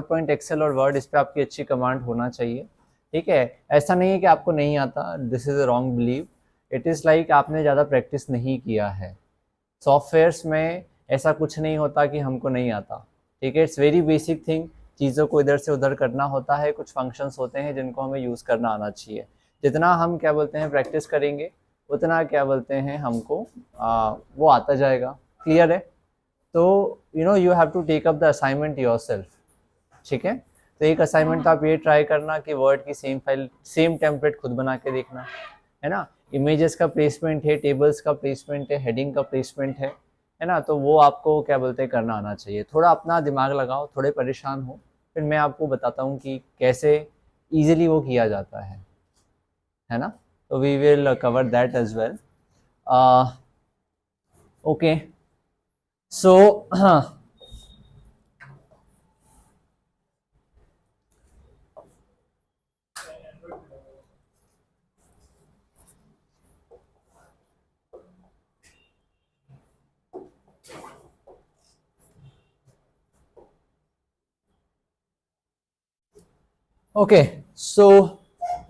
Point, Excel और word, इस पे आपकी अच्छी कमांड होना चाहिए, ठीक है। ऐसा नहीं है कि आपको नहीं आता, this is a wrong believe, it is like आपने ज़्यादा प्रैक्टिस नहीं किया है। सॉफ्टवेयर्स में ऐसा कुछ नहीं होता कि हमको नहीं आता, ठीक है। इट्स वेरी बेसिक थिंग, चीज़ों को इधर से उधर करना होता है, कुछ फंक्शंस होते हैं जिनको हमें यूज़ करना आना चाहिए। जितना हम क्या बोलते हैं प्रैक्टिस करेंगे, उतना क्या बोलते हैं हमको वो आता जाएगा। क्लियर है? तो you have to take up the assignment yourself, ठीक है। तो एक असाइनमेंट आप ये ट्राई करना कि वर्ड की सेम फाइल, सेम टेम्पलेट खुद बना के देखना, है ना। इमेजेस का प्लेसमेंट है, टेबल्स का प्लेसमेंट है, हेडिंग का प्लेसमेंट है ना। तो वो आपको क्या बोलते हैं करना आना चाहिए। थोड़ा अपना दिमाग लगाओ, थोड़े परेशान हो, फिर मैं आपको बताता हूँ कि कैसे इजीली वो किया जाता है ना। तो we will cover that as well. Okay, so हाँ, ओके, सो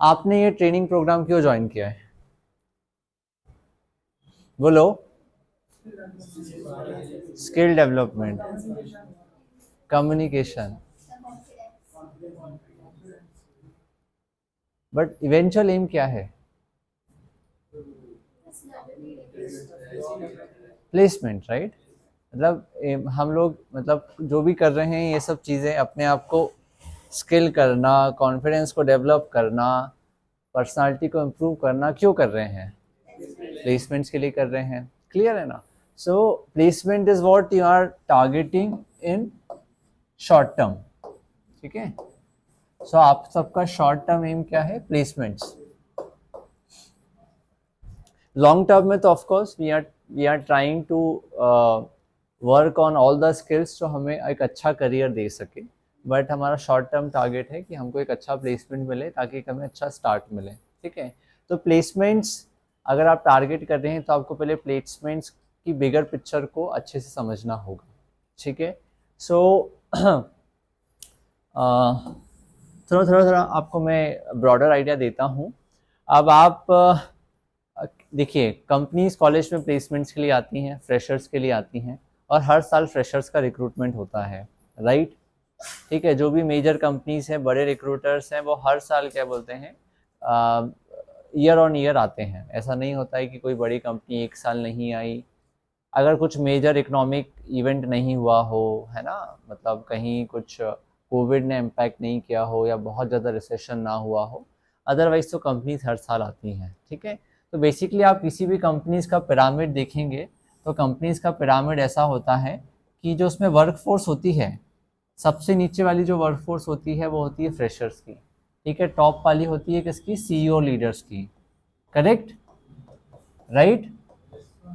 आपने ये ट्रेनिंग प्रोग्राम क्यों ज्वाइन किया है? बोलो। Skill development, communication, but eventual aim क्या है? Placement, right. मतलब हम लोग मतलब जो भी कर रहे हैं ये सब चीज़ें अपने आप को स्किल करना, कॉन्फिडेंस को डेवलप करना, पर्सनालिटी को इम्प्रूव करना क्यों कर रहे हैं? प्लेसमेंट्स के लिए कर रहे हैं। क्लियर है ना। So placement is what you are targeting in short term, ठीक है। सो आप सबका शॉर्ट टर्म एम क्या है? प्लेसमेंट्स। लॉन्ग टर्म में तो of course we are trying to work on all the skills जो हमें एक अच्छा करियर दे सके, बट हमारा शॉर्ट टर्म टारगेट है कि हमको एक अच्छा प्लेसमेंट मिले ताकि हमें अच्छा स्टार्ट मिले, ठीक है। तो प्लेसमेंट्स अगर आप टारगेट कर रहे हैं तो आपको पहले प्लेसमेंट्स की बिगर पिक्चर को अच्छे से समझना होगा, ठीक है। सो थोड़ा थोड़ा थोड़ा आपको मैं ब्रॉडर आइडिया देता हूँ। अब आप देखिए, कंपनीज कॉलेज में प्लेसमेंट्स के लिए आती हैं, फ्रेशर्स के लिए आती हैं, और हर साल फ्रेशर्स का रिक्रूटमेंट होता है, राइट। ठीक है, जो भी मेजर कंपनीज हैं, बड़े रिक्रूटर्स हैं, वो हर साल क्या बोलते हैं ईयर ऑन ईयर आते हैं। ऐसा नहीं होता है कि कोई बड़ी कंपनी एक साल नहीं आई, अगर कुछ मेजर इकोनॉमिक इवेंट नहीं हुआ हो, है ना, मतलब कहीं कुछ कोविड ने इम्पैक्ट नहीं किया हो या बहुत ज़्यादा रिसेशन ना हुआ हो, अदरवाइज तो कंपनीज हर साल आती हैं, ठीक है। तो बेसिकली आप किसी भी कंपनीज का पिरामिड देखेंगे तो कंपनीज का पिरामिड ऐसा होता है कि जो उसमें वर्कफोर्स होती है, सबसे नीचे वाली जो वर्कफोर्स होती है वो होती है फ्रेशर्स की, ठीक है। टॉप वाली होती है किसकी? सीईओ लीडर्स की, करेक्ट, राइट।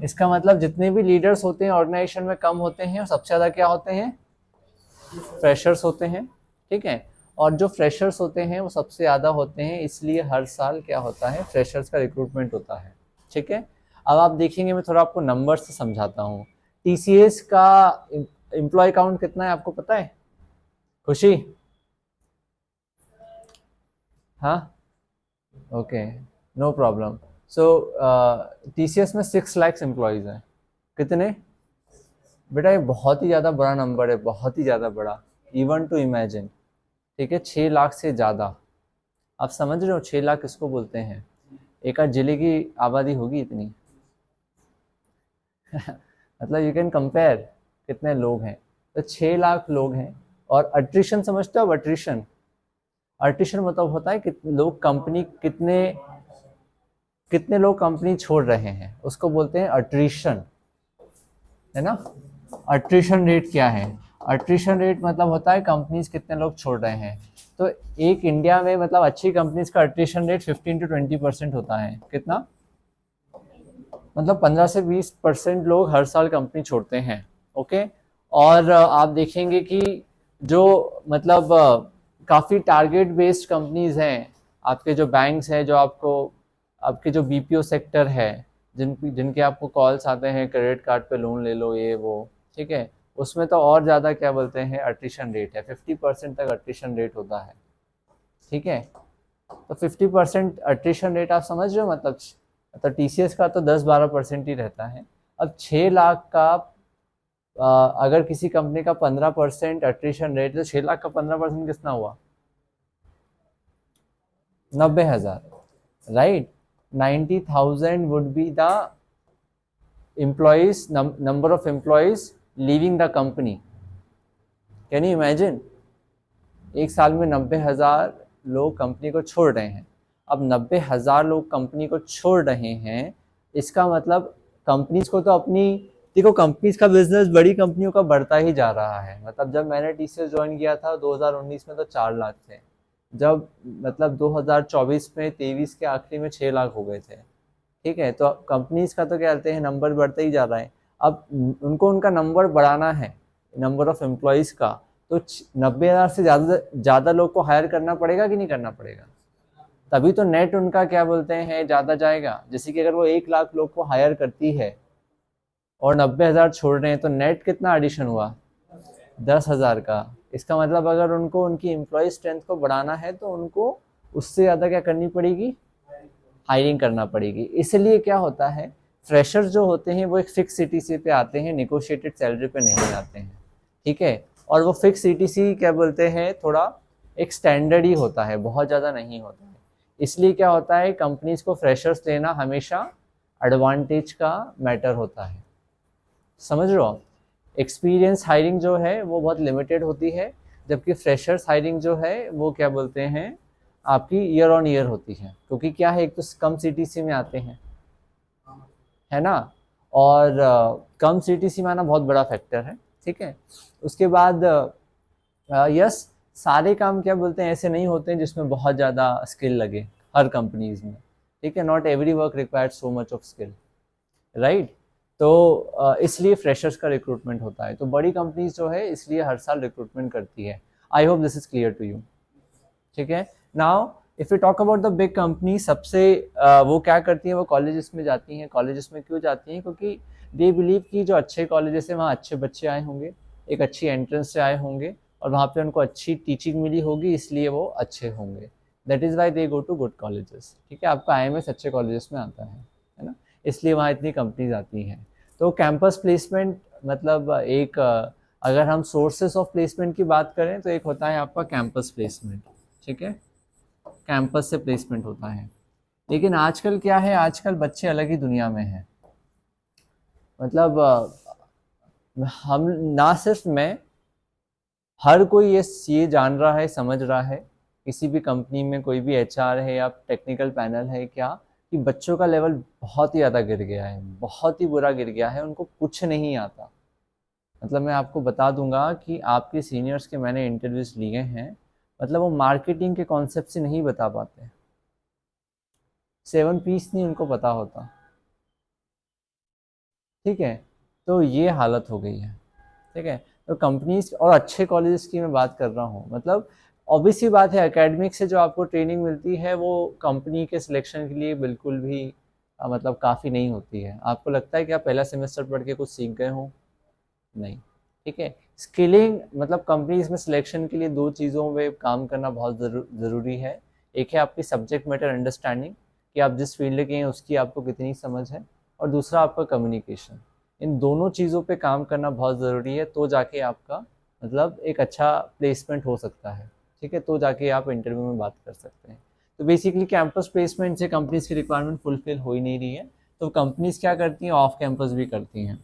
इसका मतलब जितने भी लीडर्स होते हैं ऑर्गेनाइजेशन में कम होते हैं और सबसे ज़्यादा क्या होते हैं? फ्रेशर्स होते हैं, ठीक है। और जो फ्रेशर्स होते हैं वो सबसे ज़्यादा होते हैं, इसलिए हर साल क्या होता है? फ्रेशर्स का रिक्रूटमेंट होता है, ठीक है। अब आप देखेंगे, मैं थोड़ा आपको नंबर से समझाता हूँ। टीसीएस का एम्प्लॉय काउंट कितना है आपको पता है? खुशी? हाँ, ओके, नो प्रॉब्लम। सो टीसीएस में 6 लाख एम्प्लॉयज़ हैं। कितने? बेटा ये बहुत ही ज़्यादा बड़ा नंबर है, बहुत ही ज़्यादा बड़ा, इवन टू इमेजिन, ठीक है। 6 लाख से ज़्यादा, आप समझ रहे हो 6 लाख किसको बोलते हैं? एक आध जिले की आबादी होगी इतनी। मतलब यू कैन कंपेयर कितने लोग हैं। तो 6 लाख लोग हैं। और अट्रिशन समझते हो? अट्रिशन, अट्रिशन मतलब होता है कि लोग कंपनी कितने कितने लोग कंपनी छोड़ रहे हैं, उसको बोलते हैं अट्रिशन, है ना। अट्रिशन रेट क्या है? अट्रिशन रेट मतलब होता है कंपनीज कितने लोग छोड़ रहे हैं। तो एक इंडिया में मतलब अच्छी कंपनीज का अट्रिशन रेट 15 to 20% होता है। कितना? मतलब 15 से 20% लोग हर साल कंपनी छोड़ते हैं, ओके। और आप देखेंगे कि जो मतलब काफ़ी टारगेट बेस्ड कंपनीज हैं, आपके जो बैंक्स हैं, जो आपको आपके जो बीपीओ सेक्टर है, जिनके आपको कॉल्स आते हैं क्रेडिट कार्ड पे लोन ले लो, ये वो, ठीक है। उसमें तो और ज़्यादा क्या बोलते हैं अट्रिशन रेट है, 50% तक अट्रिशन रेट होता है। ठीक है, तो 50% अट्रिशन रेट आप समझ रहे हो, मतलब TCS का तो 10-12% ही रहता है। अब 6 लाख का अगर किसी कंपनी का 15% अट्रिशन रेट, तो 6 लाख का 15% कितना हुआ, 90,000, right. 90,000 would be the employees, number of employees leaving the company. Can you imagine? एक साल में 90,000 लोग कंपनी को छोड़ रहे हैं। अब 90,000 लोग कंपनी को छोड़ रहे हैं, इसका मतलब कंपनीज को तो अपनी, देखो कंपनीज का बिजनेस बड़ी कंपनियों का बढ़ता ही जा रहा है। मतलब जब मैंने TCS ज्वाइन किया था 2019 में तो 4 लाख थे, जब मतलब 2024 में 23 के आखिरी में 6 लाख हो गए थे। ठीक है, तो कंपनीज का तो क्या कहते हैं नंबर बढ़ता ही जा रहा है। अब उनको उनका नंबर बढ़ाना है, नंबर ऑफ एम्प्लॉयज़ का, तो 90,000 से ज़्यादा लोग को हायर करना पड़ेगा कि नहीं करना पड़ेगा, तभी तो नेट उनका क्या बोलते हैं ज़्यादा जाएगा। जैसे कि अगर वो 1 लाख लोग को हायर करती है और 90,000 छोड़ रहे हैं, तो नेट कितना एडिशन हुआ, 10,000 का। इसका मतलब अगर उनको उनकी एम्प्लॉय स्ट्रेंथ को बढ़ाना है तो उनको उससे ज़्यादा क्या करनी पड़ेगी, हायरिंग करना पड़ेगी। इसलिए क्या होता है, फ्रेशर्स जो होते हैं वो एक फिक्स CTC पे आते हैं, नेगोशिएटेड सैलरी पे नहीं आते हैं। ठीक है, और वो फिक्स CTC क्या बोलते हैं थोड़ा एक स्टैंडर्ड ही होता है, बहुत ज़्यादा नहीं होता है। इसलिए क्या होता है, कंपनीज को फ्रेशर्स लेना हमेशा एडवांटेज का मैटर होता है, समझ रहे हो। एक्सपीरियंस हायरिंग जो है वो बहुत लिमिटेड होती है, जबकि फ्रेशर्स हायरिंग जो है वो क्या बोलते हैं आपकी ईयर ऑन ईयर होती है। क्योंकि क्या है, एक तो कम CTC में आते हैं, है ना, और कम CTC में आना बहुत बड़ा फैक्टर है। ठीक है, उसके बाद यस, सारे काम क्या बोलते हैं ऐसे नहीं होते हैं जिसमें बहुत ज़्यादा स्किल लगे हर कंपनीज में। ठीक है, not every work required so much of skill, right. तो इसलिए फ्रेशर्स का रिक्रूटमेंट होता है। तो बड़ी कंपनीज जो है इसलिए हर साल रिक्रूटमेंट करती है। I hope this is clear to you. ठीक है, now if you talk about the big company, सबसे वो क्या करती हैं, वो कॉलेजेस में जाती हैं। कॉलेजेस में क्यों जाती हैं, क्योंकि दे बिलीव कि जो अच्छे कॉलेजेस हैं वहाँ अच्छे बच्चे आए होंगे, एक अच्छी एंट्रेंस से आए होंगे और वहाँ पे उनको अच्छी टीचिंग मिली होगी, इसलिए वो अच्छे होंगे। That is why they go to good colleges. ठीक है, आपका IMS अच्छे कॉलेजेस में आता है ना, इसलिए वहाँ इतनी कंपनीज आती हैं। तो कैंपस प्लेसमेंट मतलब एक अगर हम सोर्सेस ऑफ प्लेसमेंट की बात करें तो एक होता है आपका कैंपस प्लेसमेंट। ठीक है, कैंपस से प्लेसमेंट होता है। लेकिन आजकल क्या है, आजकल बच्चे अलग ही दुनिया में हैं। मतलब हम ना सिर्फ मैं, हर कोई ये जान रहा है, समझ रहा है, किसी भी कंपनी में कोई भी HR है या टेक्निकल पैनल है क्या, कि बच्चों का लेवल बहुत ही ज़्यादा गिर गया है, बहुत ही बुरा गिर गया है, उनको कुछ नहीं आता। मतलब मैं आपको बता दूंगा कि आपके सीनियर्स के मैंने इंटरव्यूज लिए हैं, मतलब वो मार्केटिंग के कॉन्सेप्ट से नहीं बता पाते, 7 पीस नहीं उनको पता होता। ठीक है, तो ये हालत हो गई है। ठीक है, तो कंपनीज और अच्छे कॉलेजेस की मैं बात कर रहा हूँ, मतलब ऑब्वियस सी बात है एकेडमिक से जो आपको ट्रेनिंग मिलती है वो कंपनी के सिलेक्शन के लिए बिल्कुल भी मतलब काफ़ी नहीं होती है। आपको लगता है कि आप पहला सेमेस्टर पढ़ के कुछ सीख गए हो, नहीं। ठीक है, स्किलिंग मतलब कंपनीज में सिलेक्शन के लिए 2 चीज़ों में काम करना बहुत ज़रूरी है। एक है आपकी सब्जेक्ट मैटर अंडरस्टैंडिंग, कि आप जिस फील्ड के हैं उसकी आपको कितनी समझ है, और दूसरा आपका कम्युनिकेशन। इन दोनों चीज़ों पे काम करना बहुत ज़रूरी है, तो जाके आपका मतलब एक अच्छा प्लेसमेंट हो सकता है। ठीक है, तो जाके आप इंटरव्यू में बात कर सकते हैं। तो बेसिकली कैंपस प्लेसमेंट से कंपनीज की रिक्वायरमेंट फुलफिल हो ही नहीं रही है, तो कंपनीज क्या करती हैं, ऑफ कैंपस भी करती हैं।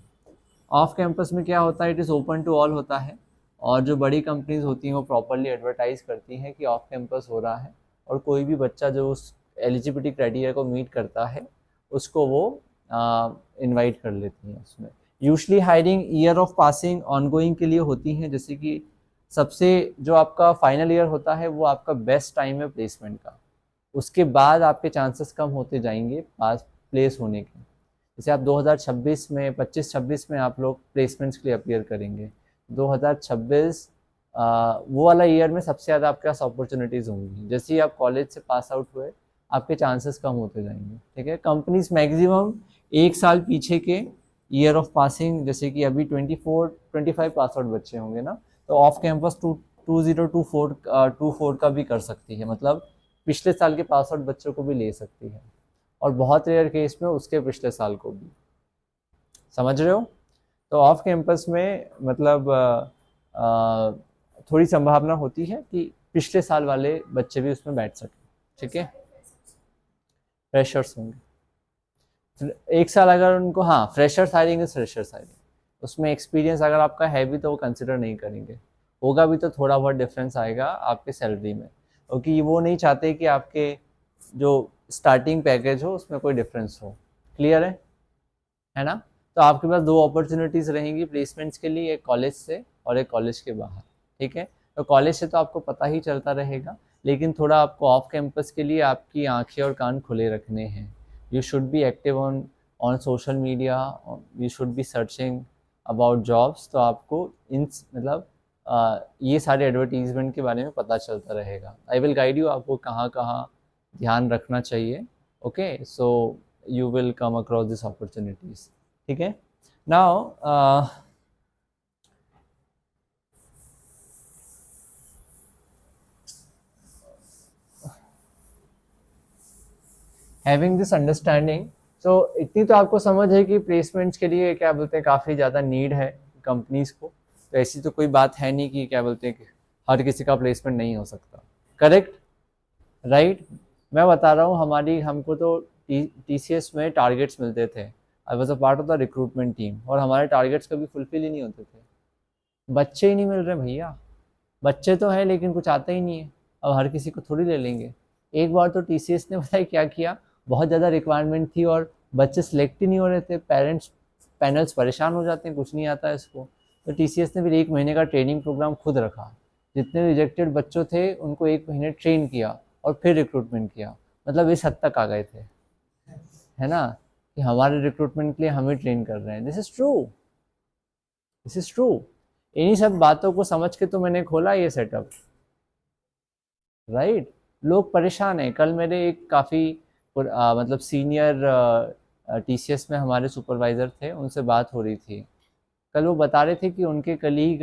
ऑफ कैंपस में क्या होता है, it is open to all होता है, और जो बड़ी कंपनीज होती हैं वो प्रॉपरली एडवर्टाइज करती हैं कि ऑफ कैंपस हो रहा है, और कोई भी बच्चा जो उस एलिजिबिलिटी क्राइटेरिया को मीट करता है उसको वो इनवाइट कर लेती हैं उसमें। Usually hiring year of passing ongoing के लिए होती हैं, जैसे कि सबसे जो आपका फाइनल ईयर होता है वो आपका बेस्ट टाइम है प्लेसमेंट का, उसके बाद आपके चांसेस कम होते जाएंगे पास प्लेस होने के। जैसे आप 2026 में 25-26 में आप लोग प्लेसमेंट्स के लिए अपीयर करेंगे, 2026 वो वाला ईयर में सबसे ज़्यादा आपके पास अपॉर्चुनिटीज़ होंगी। जैसे ही आप कॉलेज से पास आउट हुए आपके चांसेस कम होते जाएंगे। ठीक है, कंपनीज मैक्सिमम 1 साल पीछे के ईयर ऑफ पासिंग, जैसे कि अभी 24-25 पास आउट बच्चे होंगे ना, तो ऑफ कैंपस 2024 का भी कर सकती है, मतलब पिछले साल के पास आउट बच्चों को भी ले सकती है, और बहुत रेयर केस में उसके पिछले साल को भी। समझ रहे हो? तो ऑफ कैंपस में मतलब थोड़ी संभावना होती है कि पिछले साल वाले बच्चे भी उसमें बैठ सकें। ठीक है, फ्रेशर्स होंगे एक साल, अगर उनको, हाँ freshers hiring is freshers hiring, उसमें एक्सपीरियंस अगर आपका है भी तो वो कंसिडर नहीं करेंगे, होगा भी तो थोड़ा बहुत डिफरेंस आएगा आपके सैलरी में, क्योंकि वो नहीं चाहते कि आपके जो स्टार्टिंग पैकेज हो उसमें कोई डिफरेंस हो। क्लियर है ना? तो आपके पास दो अपॉर्चुनिटीज़ रहेंगी प्लेसमेंट्स के लिए, एक कॉलेज से और एक कॉलेज के बाहर। ठीक है, तो कॉलेज से तो आपको पता ही चलता रहेगा, लेकिन थोड़ा आपको ऑफ कैंपस के लिए आपकी आंखें और कान खुले रखने हैं। You should be active on social media, you should B searching about jobs, तो आपको इन मतलब ये सारे एडवर्टीजमेंट के बारे में पता चलता रहेगा। आई विल गाइड यू आपको कहाँ कहाँ ध्यान रखना चाहिए। Okay, so you will come across this opportunities. ठीक है, नाउ हैविंग दिस अंडरस्टैंडिंग, सो इतनी तो आपको समझ है कि प्लेसमेंट्स के लिए क्या बोलते हैं काफ़ी ज़्यादा नीड है कंपनीज को, तो ऐसी तो कोई बात है नहीं कि क्या बोलते हैं कि हर किसी का प्लेसमेंट नहीं हो सकता। Correct, right? मैं बता रहा हूँ, हमको तो TCS में टारगेट्स मिलते थे। I was a part of the recruitment team, और हमारे टारगेट्स कभी फुलफिल ही नहीं होते थे। बच्चे ही नहीं मिल रहे भैया, बच्चे तो हैं लेकिन कुछ आता ही नहीं है। अब हर किसी को थोड़ी ले लेंगे। एक बार तो TCS ने बताया क्या किया, बहुत ज़्यादा रिक्वायरमेंट थी और बच्चे सिलेक्ट ही नहीं हो रहे थे, पेरेंट्स पैनल्स परेशान हो जाते हैं, कुछ नहीं आता है इसको। तो TCS ने फिर 1 महीने का ट्रेनिंग प्रोग्राम खुद रखा, जितने रिजेक्टेड बच्चों थे उनको 1 महीने ट्रेन किया और फिर रिक्रूटमेंट किया। मतलब इस हद तक आ गए थे, है ना, कि हमारे रिक्रूटमेंट के लिए हमें ट्रेन कर रहे हैं। This is true, this is true. इन्हीं सब बातों को समझ के तो मैंने खोला ये सेटअप, राइट? लोग परेशान हैं। कल मेरे एक काफ़ी मतलब सीनियर TCS में हमारे सुपरवाइज़र थे, उनसे बात हो रही थी। कल वो बता रहे थे कि उनके कलीग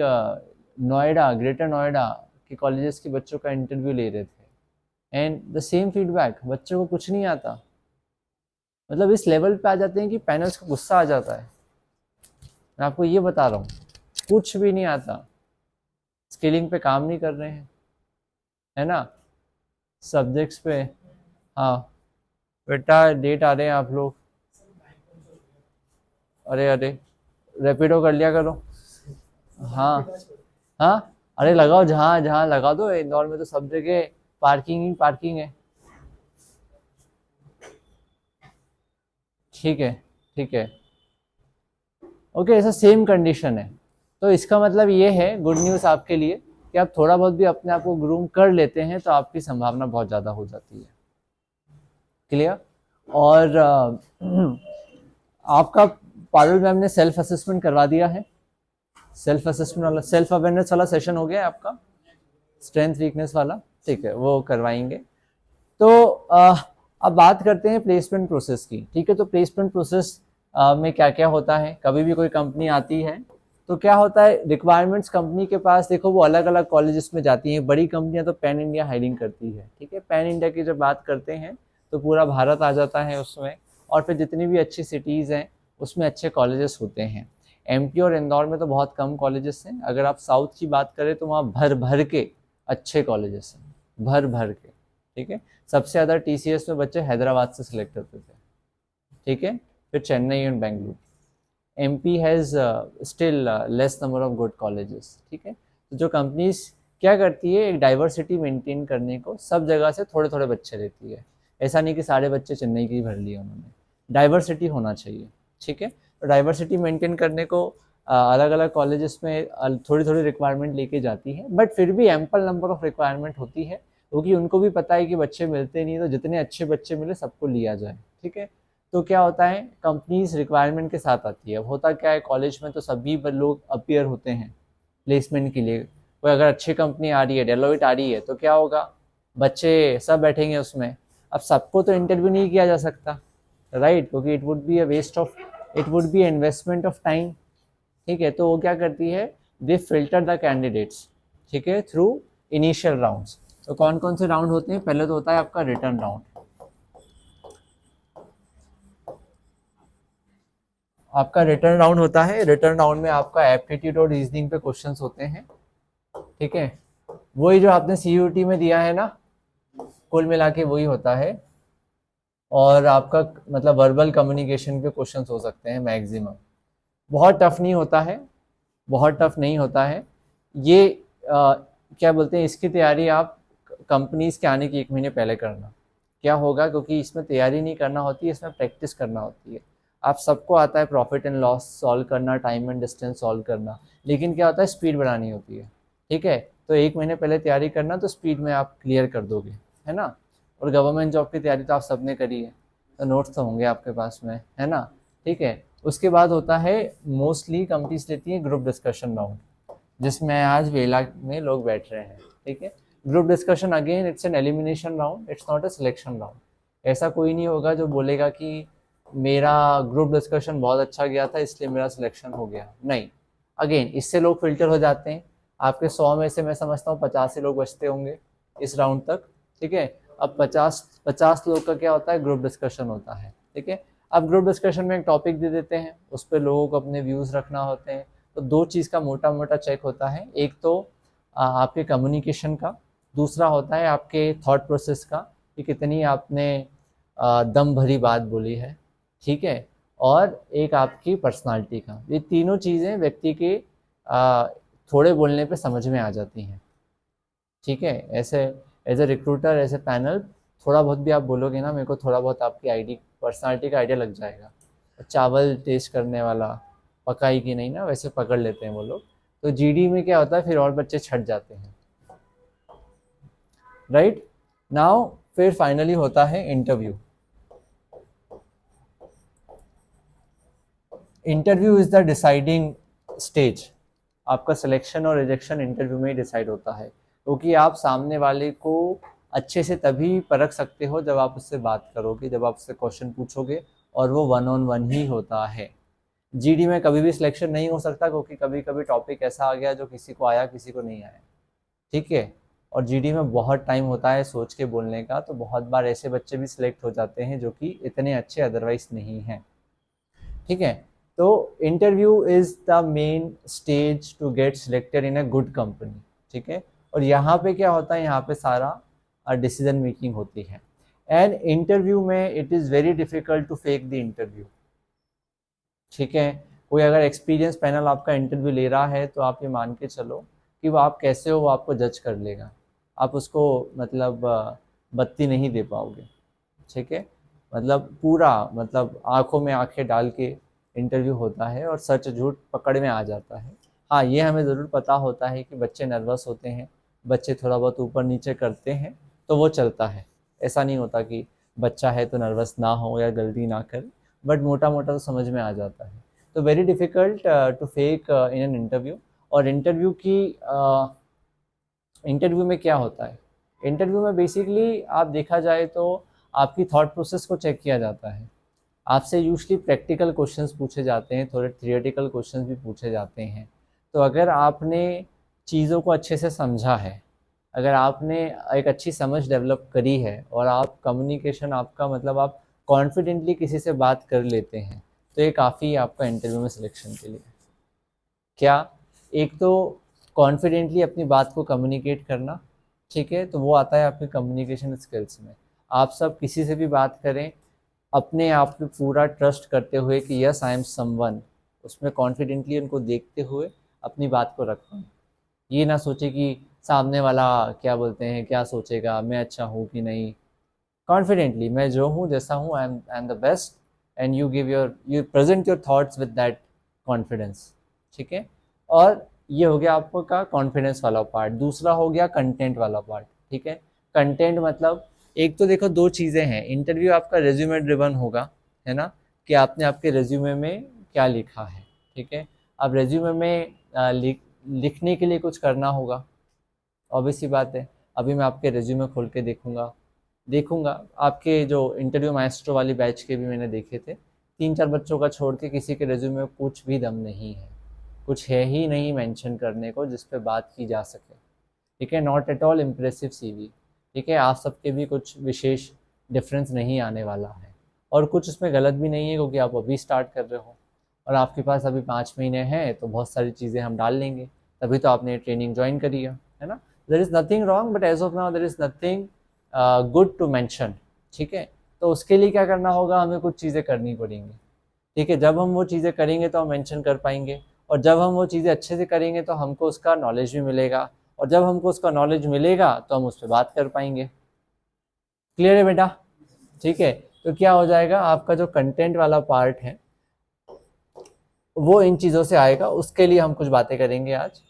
नोएडा, ग्रेटर नोएडा के कॉलेजेस के बच्चों का इंटरव्यू ले रहे थे, एंड द सेम फीडबैक, बच्चों को कुछ नहीं आता। मतलब इस लेवल पे आ जाते हैं कि पैनल्स को गुस्सा आ जाता है। मैं आपको ये बता रहा हूँ, कुछ भी नहीं आता, स्किलिंग पे काम नहीं कर रहे हैं, है ना, सब्जेक्ट्स पे। हाँ बेटा, डेट आ रहे हैं आप लोग, अरे अरे रैपिडो कर लिया करो। हाँ हाँ, अरे लगाओ, जहाँ जहाँ लगा दो, इंदौर में तो सब जगह पार्किंग ही पार्किंग है। ठीक है, ठीक है, ओके, ऐसा सेम कंडीशन है। तो इसका मतलब ये है, गुड न्यूज़ आपके लिए, कि आप थोड़ा बहुत भी अपने आप को ग्रूम कर लेते हैं तो आपकी संभावना बहुत ज़्यादा हो जाती है। क्लियर? और आपका पारुल मैम ने सेल्फ असेसमेंट करवा दिया है, सेल्फ असेसमेंट वाला, सेल्फ अवेयरनेस वाला सेशन हो गया है आपका, स्ट्रेंथ वीकनेस वाला। ठीक है, वो करवाएंगे। तो अब बात करते हैं प्लेसमेंट प्रोसेस की। ठीक है, तो प्लेसमेंट प्रोसेस में क्या क्या होता है। कभी भी कोई कंपनी आती है तो क्या होता है, रिक्वायरमेंट्स कंपनी के पास, देखो वो अलग अलग कॉलेजेस में जाती हैं। बड़ी कंपनियां तो पैन इंडिया हायरिंग करती है। ठीक है, पैन इंडिया की जब बात करते हैं तो पूरा भारत आ जाता है उसमें, और फिर जितनी भी अच्छी सिटीज़ हैं उसमें अच्छे कॉलेजेस होते हैं। MP और इंदौर में तो बहुत कम कॉलेजेस हैं। अगर आप साउथ की बात करें तो वहाँ भर भर के अच्छे कॉलेजेस हैं, भर भर के। ठीक है, सबसे ज़्यादा TCS में बच्चे हैदराबाद से सिलेक्ट होते थे। ठीक है, फिर Chennai and Bengaluru. MP has still less number of good colleges. ठीक है, तो जो कंपनीज क्या करती है, एक डाइवर्सिटी मेंटेन करने को सब जगह से थोड़े थोड़े बच्चे लेती है। ऐसा नहीं कि सारे बच्चे चेन्नई की भर लिए उन्होंने, डाइवर्सिटी होना चाहिए। ठीक है, तो डाइवर्सिटी मेंटेन करने को अलग अलग कॉलेजेस में थोड़ी थोड़ी रिक्वायरमेंट लेके जाती है, बट फिर भी एम्पल नंबर ऑफ रिक्वायरमेंट होती है, क्योंकि उनको भी पता है कि बच्चे मिलते नहीं, तो जितने अच्छे बच्चे मिले सबको लिया जाए। ठीक है, तो क्या होता है, कंपनीज रिक्वायरमेंट के साथ आती है। होता क्या है, कॉलेज में तो सभी लोग अपीयर होते हैं प्लेसमेंट के लिए। कोई अगर अच्छी कंपनी आ रही है, डेलोइट आ रही है, तो क्या होगा, बच्चे सब बैठेंगे उसमें। अब सबको तो इंटरव्यू नहीं किया जा सकता, राइट, क्योंकि it would be a waste of it would be investment of time. ठीक है, तो वो क्या करती है, दे फिल्टर द कैंडिडेट्स, ठीक है, थ्रू इनिशियल राउंड्स। तो कौन कौन से राउंड होते हैं, पहले तो होता है आपका रिटर्न राउंड। आपका रिटर्न राउंड होता है, रिटर्न राउंड में आपका एप्टीट्यूड और रीजनिंग पे क्वेश्चंस होते हैं। ठीक है, वही जो आपने सीयूटी में दिया है ना, कुल मिला के वही होता है। और आपका मतलब वर्बल कम्युनिकेशन पे क्वेश्चंस हो सकते हैं मैक्सिमम। बहुत टफ नहीं होता है, बहुत टफ नहीं होता है ये। क्या बोलते हैं, इसकी तैयारी आप कंपनीज के आने के 1 महीने पहले करना। क्या होगा, क्योंकि इसमें तैयारी नहीं करना होती है, इसमें प्रैक्टिस करना होती है। आप सबको आता है प्रॉफिट एंड लॉस सॉल्व करना, टाइम एंड डिस्टेंस सॉल्व करना, लेकिन क्या होता है, स्पीड बढ़ानी होती है। ठीक है, तो 1 महीने पहले तैयारी करना, तो स्पीड में आप क्लियर कर दोगे, है ना। और गवर्नमेंट जॉब की तैयारी तो आप सबने करी है, तो नोट्स तो होंगे आपके पास में, है ना। ठीक है, उसके बाद होता है मोस्टली कंपनीज लेती है ग्रुप डिस्कशन राउंड, जिसमें आज वेला में लोग बैठ रहे हैं। ठीक है, group discussion again it's an elimination round, it's not a selection round. ऐसा कोई नहीं होगा जो बोलेगा कि मेरा ग्रुप डिस्कशन बहुत अच्छा गया था इसलिए मेरा सिलेक्शन हो गया, नहीं। अगेन इससे लोग फिल्टर हो जाते हैं। आपके 100 में से मैं समझता हूँ 50 ही लोग बचते होंगे इस राउंड तक। ठीक है, अब 50 लोग का क्या होता है, ग्रुप डिस्कशन होता है। ठीक है, अब ग्रुप डिस्कशन में एक टॉपिक दे देते हैं, उस पर लोगों को अपने व्यूज़ रखना होते हैं। तो 2 चीज़ का मोटा मोटा चेक होता है, एक तो आपके कम्युनिकेशन का, दूसरा होता है आपके थॉट प्रोसेस का कि कितनी आपने दम भरी बात बोली है। ठीक है, और एक आपकी पर्सनालिटी का। ये तीनों चीज़ें व्यक्ति के थोड़े बोलने पे समझ में आ जाती हैं। ठीक है, ऐसे एज ए रिक्रूटर, ऐसे पैनल, थोड़ा बहुत भी आप बोलोगे ना, मेरे को थोड़ा बहुत आपकी आईडी पर्सनालिटी का आइडिया लग जाएगा। चावल टेस्ट करने वाला, पकाई की नहीं ना, वैसे पकड़ लेते हैं वो लोग। तो जीडी में क्या होता है, फिर और बच्चे छट जाते हैं। राइट नाउ फिर फाइनली होता है interview. Interview is the deciding stage. आपका सिलेक्शन और रिजेक्शन इंटरव्यू में ही डिसाइड होता है, क्योंकि आप सामने वाले को अच्छे से तभी परख सकते हो जब आप उससे बात करोगे, जब आप उससे क्वेश्चन पूछोगे, और वो 1-on-1 ही होता है। जीडी में कभी भी सिलेक्शन नहीं हो सकता, क्योंकि कभी कभी टॉपिक ऐसा आ गया जो किसी को आया किसी को नहीं आया। ठीक है, और जीडी में बहुत टाइम होता है सोच के बोलने का, तो बहुत बार ऐसे बच्चे भी सिलेक्ट हो जाते हैं जो कि इतने अच्छे अदरवाइज नहीं हैं। ठीक है, तो interview is the main stage to get selected in a good company. ठीक है, और यहाँ पे क्या होता है, यहाँ पे सारा डिसीजन मेकिंग होती है। एंड इंटरव्यू में it is very difficult to fake the interview. ठीक है, कोई अगर एक्सपीरियंस पैनल आपका इंटरव्यू ले रहा है, तो आप ये मान के चलो कि वो आप कैसे हो वो आपको जज कर लेगा। आप उसको मतलब बत्ती नहीं दे पाओगे। ठीक है, मतलब पूरा मतलब आंखों में आंखें डाल के इंटरव्यू होता है, और सच झूठ पकड़ में आ जाता है। हाँ, ये हमें ज़रूर पता होता है कि बच्चे नर्वस होते हैं, बच्चे थोड़ा बहुत ऊपर नीचे करते हैं, तो वो चलता है। ऐसा नहीं होता कि बच्चा है तो नर्वस ना हो या गलती ना करे, बट मोटा मोटा तो समझ में आ जाता है। तो very difficult to fake in an interview. और इंटरव्यू में क्या होता है, इंटरव्यू में बेसिकली आप देखा जाए तो आपकी थॉट प्रोसेस को चेक किया जाता है। आपसे यूजली प्रैक्टिकल क्वेश्चंस पूछे जाते हैं, थोड़े थियोरेटिकल क्वेश्चंस भी पूछे जाते हैं। तो अगर आपने चीज़ों को अच्छे से समझा है, अगर आपने एक अच्छी समझ डेवलप करी है, और आप कम्युनिकेशन आपका मतलब आप कॉन्फिडेंटली किसी से बात कर लेते हैं, तो ये काफ़ी आपका इंटरव्यू में सिलेक्शन के लिए। क्या, एक तो कॉन्फिडेंटली अपनी बात को कम्युनिकेट करना। ठीक है, तो वो आता है आपके कम्युनिकेशन स्किल्स में। आप सब किसी से भी बात करें अपने आप पे पूरा ट्रस्ट करते हुए कि यस आई एम समवन, उसमें कॉन्फिडेंटली उनको देखते हुए अपनी बात को रखें। ये ना सोचे कि सामने वाला क्या बोलते हैं, क्या सोचेगा, मैं अच्छा हूँ कि नहीं। कॉन्फिडेंटली मैं जो हूँ, जैसा हूँ, I am the best, and you present your thoughts with that confidence. ठीक है, और ये हो गया आपका कॉन्फिडेंस वाला पार्ट। दूसरा हो गया कंटेंट वाला पार्ट। ठीक है, कंटेंट मतलब एक तो देखो 2 चीज़ें हैं। इंटरव्यू आपका रेज्यूमे ड्रिवन होगा, है ना, कि आपने आपके रेज्यूमे में क्या लिखा है। ठीक है, अब रेज्यूमे में लिखने के लिए कुछ करना होगा, ऑब्वियस सी बात है। अभी मैं आपके रेज्यूमे खोल के देखूंगा, आपके जो इंटरव्यू माइस्ट्रो वाली बैच के भी मैंने देखे थे, 3-4 बच्चों का छोड़ के किसी के रेज्यूमे में कुछ भी दम नहीं है, कुछ है ही नहीं मेंशन करने को जिस पे बात की जा सके। ठीक है, not at all impressive CV. ठीक है, आप सबके भी कुछ विशेष डिफरेंस नहीं आने वाला है, और कुछ उसमें गलत भी नहीं है क्योंकि आप अभी स्टार्ट कर रहे हो और आपके पास अभी 5 महीने हैं, तो बहुत सारी चीज़ें हम डाल लेंगे, तभी तो आपने ट्रेनिंग ज्वाइन करी है ना। There is nothing wrong, but as of now there is nothing good to mention. ठीक है, तो उसके लिए क्या करना होगा, हमें कुछ चीज़ें करनी पड़ेंगी। ठीक है, जब हम वो चीज़ें करेंगे तो हम मेंशन कर पाएंगे, और जब हम वो चीज़ें अच्छे से करेंगे तो हमको उसका नॉलेज भी मिलेगा, और जब हमको उसका नॉलेज मिलेगा तो हम उस पर बात कर पाएंगे। क्लियर है बेटा? ठीक है, तो क्या हो जाएगा, आपका जो कंटेंट वाला पार्ट है वो इन चीज़ों से आएगा, उसके लिए हम कुछ बातें करेंगे आज।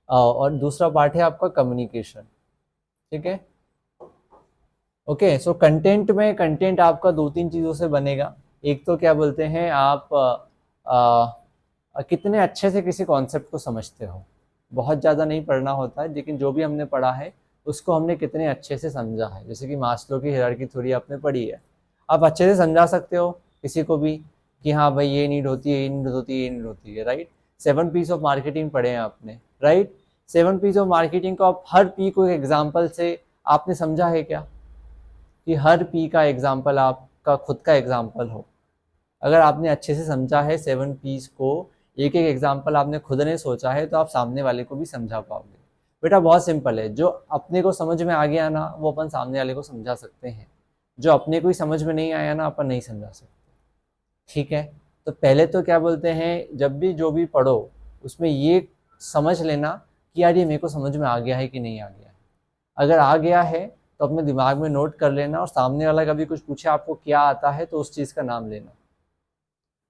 और दूसरा पार्ट है आपका कम्युनिकेशन। ठीक है, ओके। सो कंटेंट में, कंटेंट आपका 2-3 चीज़ों से बनेगा। एक तो क्या बोलते हैं, आप कितने अच्छे से किसी कॉन्सेप्ट को समझते हो। बहुत ज़्यादा नहीं पढ़ना होता है, लेकिन जो भी हमने पढ़ा है उसको हमने कितने अच्छे से समझा है। जैसे कि मास्लो की हायरार्की थ्योरी आपने पढ़ी है, आप अच्छे से समझा सकते हो किसी को भी कि हाँ भाई ये नीड होती है, ये नीड होती है, ये नीड होती है, राइट। 7 पीस ऑफ मार्केटिंग पढ़े हैं आपने, राइट। 7 पीस ऑफ मार्केटिंग को आप हर पी को एक एग्जाम्पल से आपने समझा है क्या, कि हर पी का एग्जाम्पल आपका खुद का एग्जाम्पल हो। अगर आपने अच्छे से समझा है 7 पीस को, एक एक एग्जाम्पल आपने खुद ने सोचा है, तो आप सामने वाले को भी समझा पाओगे। बेटा बहुत सिंपल है, जो अपने को समझ में आ गया ना वो अपन सामने वाले को समझा सकते हैं, जो अपने को ही समझ में नहीं आया ना अपन नहीं समझा सकते। ठीक है, तो पहले तो क्या बोलते हैं, जब भी जो भी पढ़ो उसमें ये समझ लेना कि यार ये मेरे को समझ में आ गया है कि नहीं आ गया है। अगर आ गया है तो अपने दिमाग में नोट कर लेना, और सामने वाला कभी कुछ पूछे आपको क्या आता है तो उस चीज़ का नाम लेना।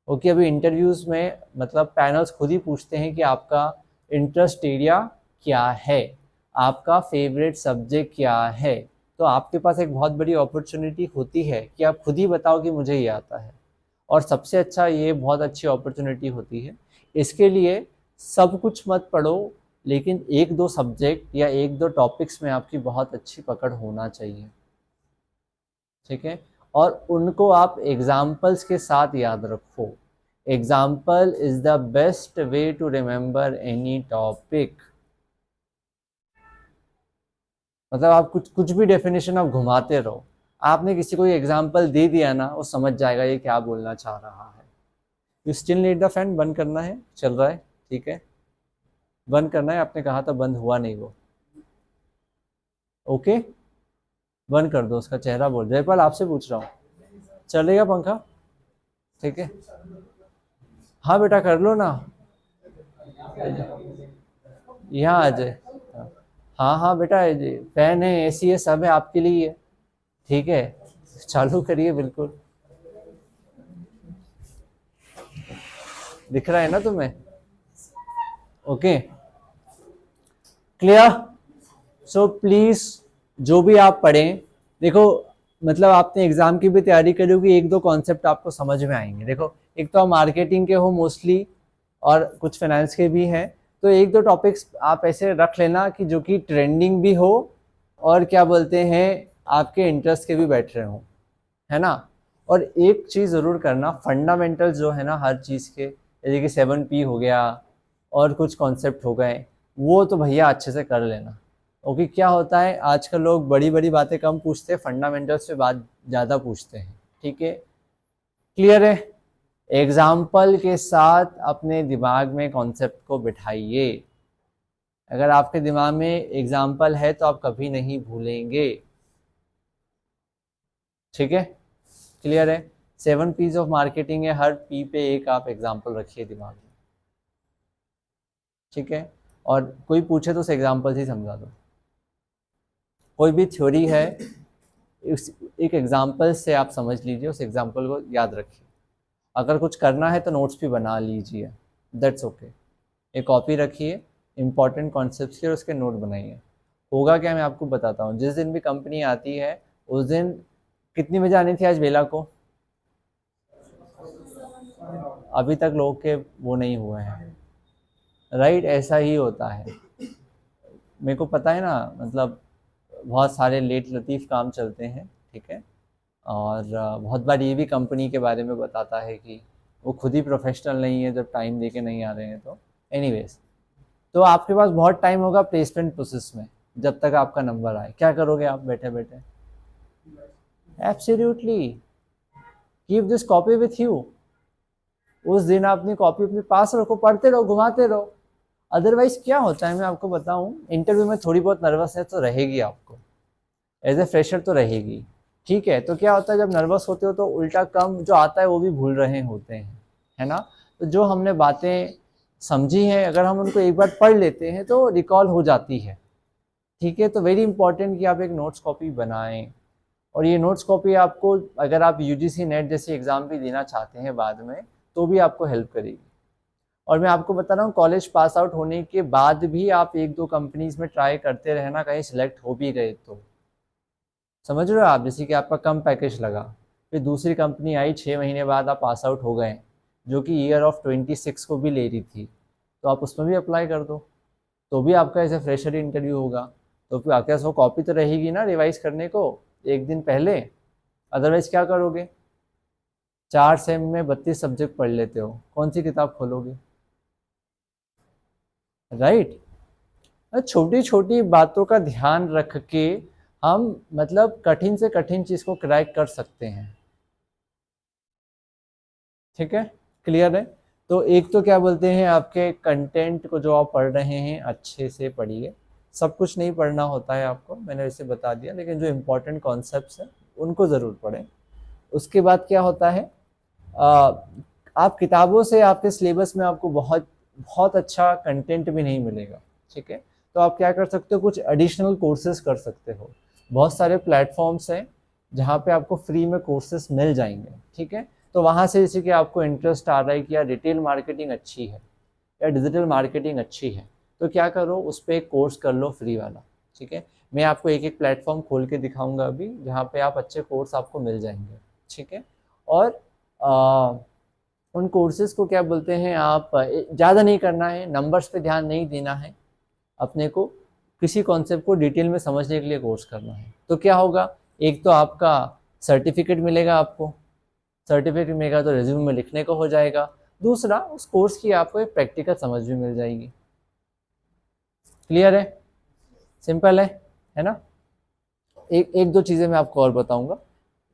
ओके, अभी इंटरव्यूज़ में मतलब पैनल्स खुद ही पूछते हैं कि आपका इंटरेस्ट एरिया क्या है, आपका फेवरेट सब्जेक्ट क्या है, तो आपके पास एक बहुत बड़ी अपॉर्चुनिटी होती है कि आप खुद ही बताओ कि मुझे ये आता है। और सबसे अच्छा, ये बहुत अच्छी अपॉर्चुनिटी होती है। इसके लिए सब कुछ मत पढ़ो, लेकिन 1-2 सब्जेक्ट या 1-2 टॉपिक्स में आपकी बहुत अच्छी पकड़ होना चाहिए। ठीक है, और उनको आप एग्जाम्पल्स के साथ याद रखो। Example is the best way to remember any topic. मतलब आप कुछ भी डेफिनेशन आप घुमाते रहो, आपने किसी को एग्जाम्पल दे दिया ना, वो समझ जाएगा ये क्या बोलना चाह रहा है। You still need the fan, बंद करना है, चल रहा है, ठीक है, बंद करना है, आपने कहा था बंद हुआ नहीं वो। ओके, बंद कर दो उसका चेहरा। बोल जयपाल आपसे पूछ रहा हूँ, चलेगा पंखा? ठीक है, हाँ बेटा कर लो ना, यहाँ आ जाए। हाँ हाँ बेटा, फैन है, एसी है, सब है, आपके लिए है। ठीक है, चालू करिए, बिल्कुल दिख रहा है ना तुम्हें? Okay, clear. सो प्लीज जो भी आप पढ़ें, देखो मतलब आपने एग्जाम की भी तैयारी करी होगी, 1-2 कॉन्सेप्ट आपको समझ में आएंगे। देखो, एक तो आप मार्केटिंग के हो मोस्टली, और कुछ फाइनेंस के भी हैं, तो 1-2 टॉपिक्स आप ऐसे रख लेना कि जो कि ट्रेंडिंग भी हो, और क्या बोलते हैं आपके इंटरेस्ट के भी बैठ रहे हो, है ना। और एक चीज़ ज़रूर करना, फंडामेंटल्स जो है ना हर चीज़ के, जैसे कि 7P हो गया और कुछ कॉन्सेप्ट हो गए, वो तो भैया अच्छे से कर लेना। ओके, क्या होता है आजकल लोग बड़ी बड़ी बातें कम पूछते हैं, फंडामेंटल्स पे बात ज़्यादा पूछते हैं। ठीक है, क्लियर है। एग्जाम्पल के साथ अपने दिमाग में कॉन्सेप्ट को बिठाइए। अगर आपके दिमाग में एग्जाम्पल है तो आप कभी नहीं भूलेंगे। ठीक है, क्लियर है। 7 पीस ऑफ मार्केटिंग है, हर पी पे एक आप एग्जाम्पल रखिए दिमाग में। ठीक है, और कोई पूछे तो उस एग्जाम्पल से समझा दो। कोई भी थ्योरी है एक एग्जाम्पल से आप समझ लीजिए, उस एग्जाम्पल को याद रखिए। अगर कुछ करना है तो नोट्स भी बना लीजिए, दैट्स ओके। एक कॉपी रखिए इंपॉर्टेंट कॉन्सेप्ट्स के और उसके नोट बनाइए। होगा क्या, मैं आपको बताता हूँ। जिस दिन भी कंपनी आती है उस दिन कितनी बजे आनी थी आज बेला को? अभी तक लोग के वो नहीं हुए हैं, राइट। ऐसा ही होता है, मेरे को पता है ना, मतलब बहुत सारे लेट लतीफ़ काम चलते हैं। ठीक है, और बहुत बार ये भी कंपनी के बारे में बताता है कि वो खुद ही प्रोफेशनल नहीं है जब टाइम दे के नहीं आ रहे हैं। तो एनीवेज, तो आपके पास बहुत टाइम होगा प्लेसमेंट प्रोसेस में, जब तक आपका नंबर आए। क्या करोगे आप बैठे बैठे? Absolutely, keep this copy with you. उस दिन आप अपनी कॉपी अपने पास रखो, पढ़ते रहो, घुमाते रहो। अदरवाइज क्या होता है, मैं आपको बताऊं, इंटरव्यू में थोड़ी बहुत नर्वसनेस तो रहेगी आपको, एज ए फ्रेशर तो रहेगी, ठीक है। तो क्या होता है, जब नर्वस होते हो तो उल्टा कम जो आता है वो भी भूल रहे होते हैं, है ना। तो जो हमने बातें समझी हैं, अगर हम उनको एक बार पढ़ लेते हैं तो रिकॉल हो जाती है, ठीक है। तो वेरी इंपॉर्टेंट कि आप एक नोट्स कॉपी बनाएं, और ये नोट्स कॉपी आपको, अगर आप यूजीसी नेट जैसे एग्ज़ाम भी देना चाहते हैं बाद में, तो भी आपको हेल्प करेगी। और मैं आपको बता रहा हूँ, कॉलेज पास आउट होने के बाद भी आप 1-2 कंपनीज में ट्राई करते रहना, कहीं सिलेक्ट हो भी गए तो। समझ रहे हो आप, जैसे कि आपका कम पैकेज लगा, फिर दूसरी कंपनी आई, 6 महीने बाद आप पास आउट हो गए, जो कि ईयर ऑफ 26 को भी ले रही थी, तो आप उसमें भी अप्लाई कर दो, तो भी आपका ऐसे फ्रेशर इंटरव्यू होगा। तो फिर आपके पास वो कॉपी तो रहेगी ना रिवाइज करने को एक दिन पहले। अदरवाइज क्या करोगे, 4 सेम में 32 सब्जेक्ट पढ़ लेते हो, कौन सी किताब खोलोगे, राइट। छोटी छोटी बातों का ध्यान रख के हम मतलब कठिन से कठिन चीज को क्रैक कर सकते हैं, ठीक है, क्लियर है। तो एक तो क्या बोलते हैं, आपके कंटेंट को जो आप पढ़ रहे हैं अच्छे से पढ़िए, सब कुछ नहीं पढ़ना होता है आपको, मैंने वैसे बता दिया, लेकिन जो इम्पोर्टेंट कॉन्सेप्ट्स हैं उनको ज़रूर पढ़ें। उसके बाद क्या होता है, आ, आप किताबों से आपके सिलेबस में आपको बहुत बहुत अच्छा कंटेंट भी नहीं मिलेगा, ठीक है। तो आप क्या कर सकते हो, कुछ एडिशनल कोर्सेज कर सकते हो। बहुत सारे प्लेटफॉर्म्स हैं जहाँ पे आपको फ्री में कोर्सेज मिल जाएंगे, ठीक है। तो वहाँ से जैसे कि आपको इंटरेस्ट आ रहा है कि यार रिटेल मार्केटिंग अच्छी है या डिजिटल मार्केटिंग अच्छी है, तो क्या करो, उस पर एक कोर्स कर लो फ्री वाला, ठीक है। मैं आपको एक एक प्लेटफॉर्म खोल के दिखाऊंगा अभी, जहाँ पे आप अच्छे कोर्स आपको मिल जाएंगे, ठीक है। और उन कोर्सेज को क्या बोलते हैं, आप ज़्यादा नहीं करना है, नंबर्स पे ध्यान नहीं देना है, अपने को किसी कॉन्सेप्ट को डिटेल में समझने के लिए कोर्स करना है। तो क्या होगा, एक तो आपका सर्टिफिकेट मिलेगा, आपको सर्टिफिकेट मिलेगा तो रिज्यूमे में लिखने को हो जाएगा, दूसरा उस कोर्स की आपको एक प्रैक्टिकल समझ भी मिल जाएगी। क्लियर है, सिंपल है ना। एक दो चीज़ें मैं आपको और बताऊंगा।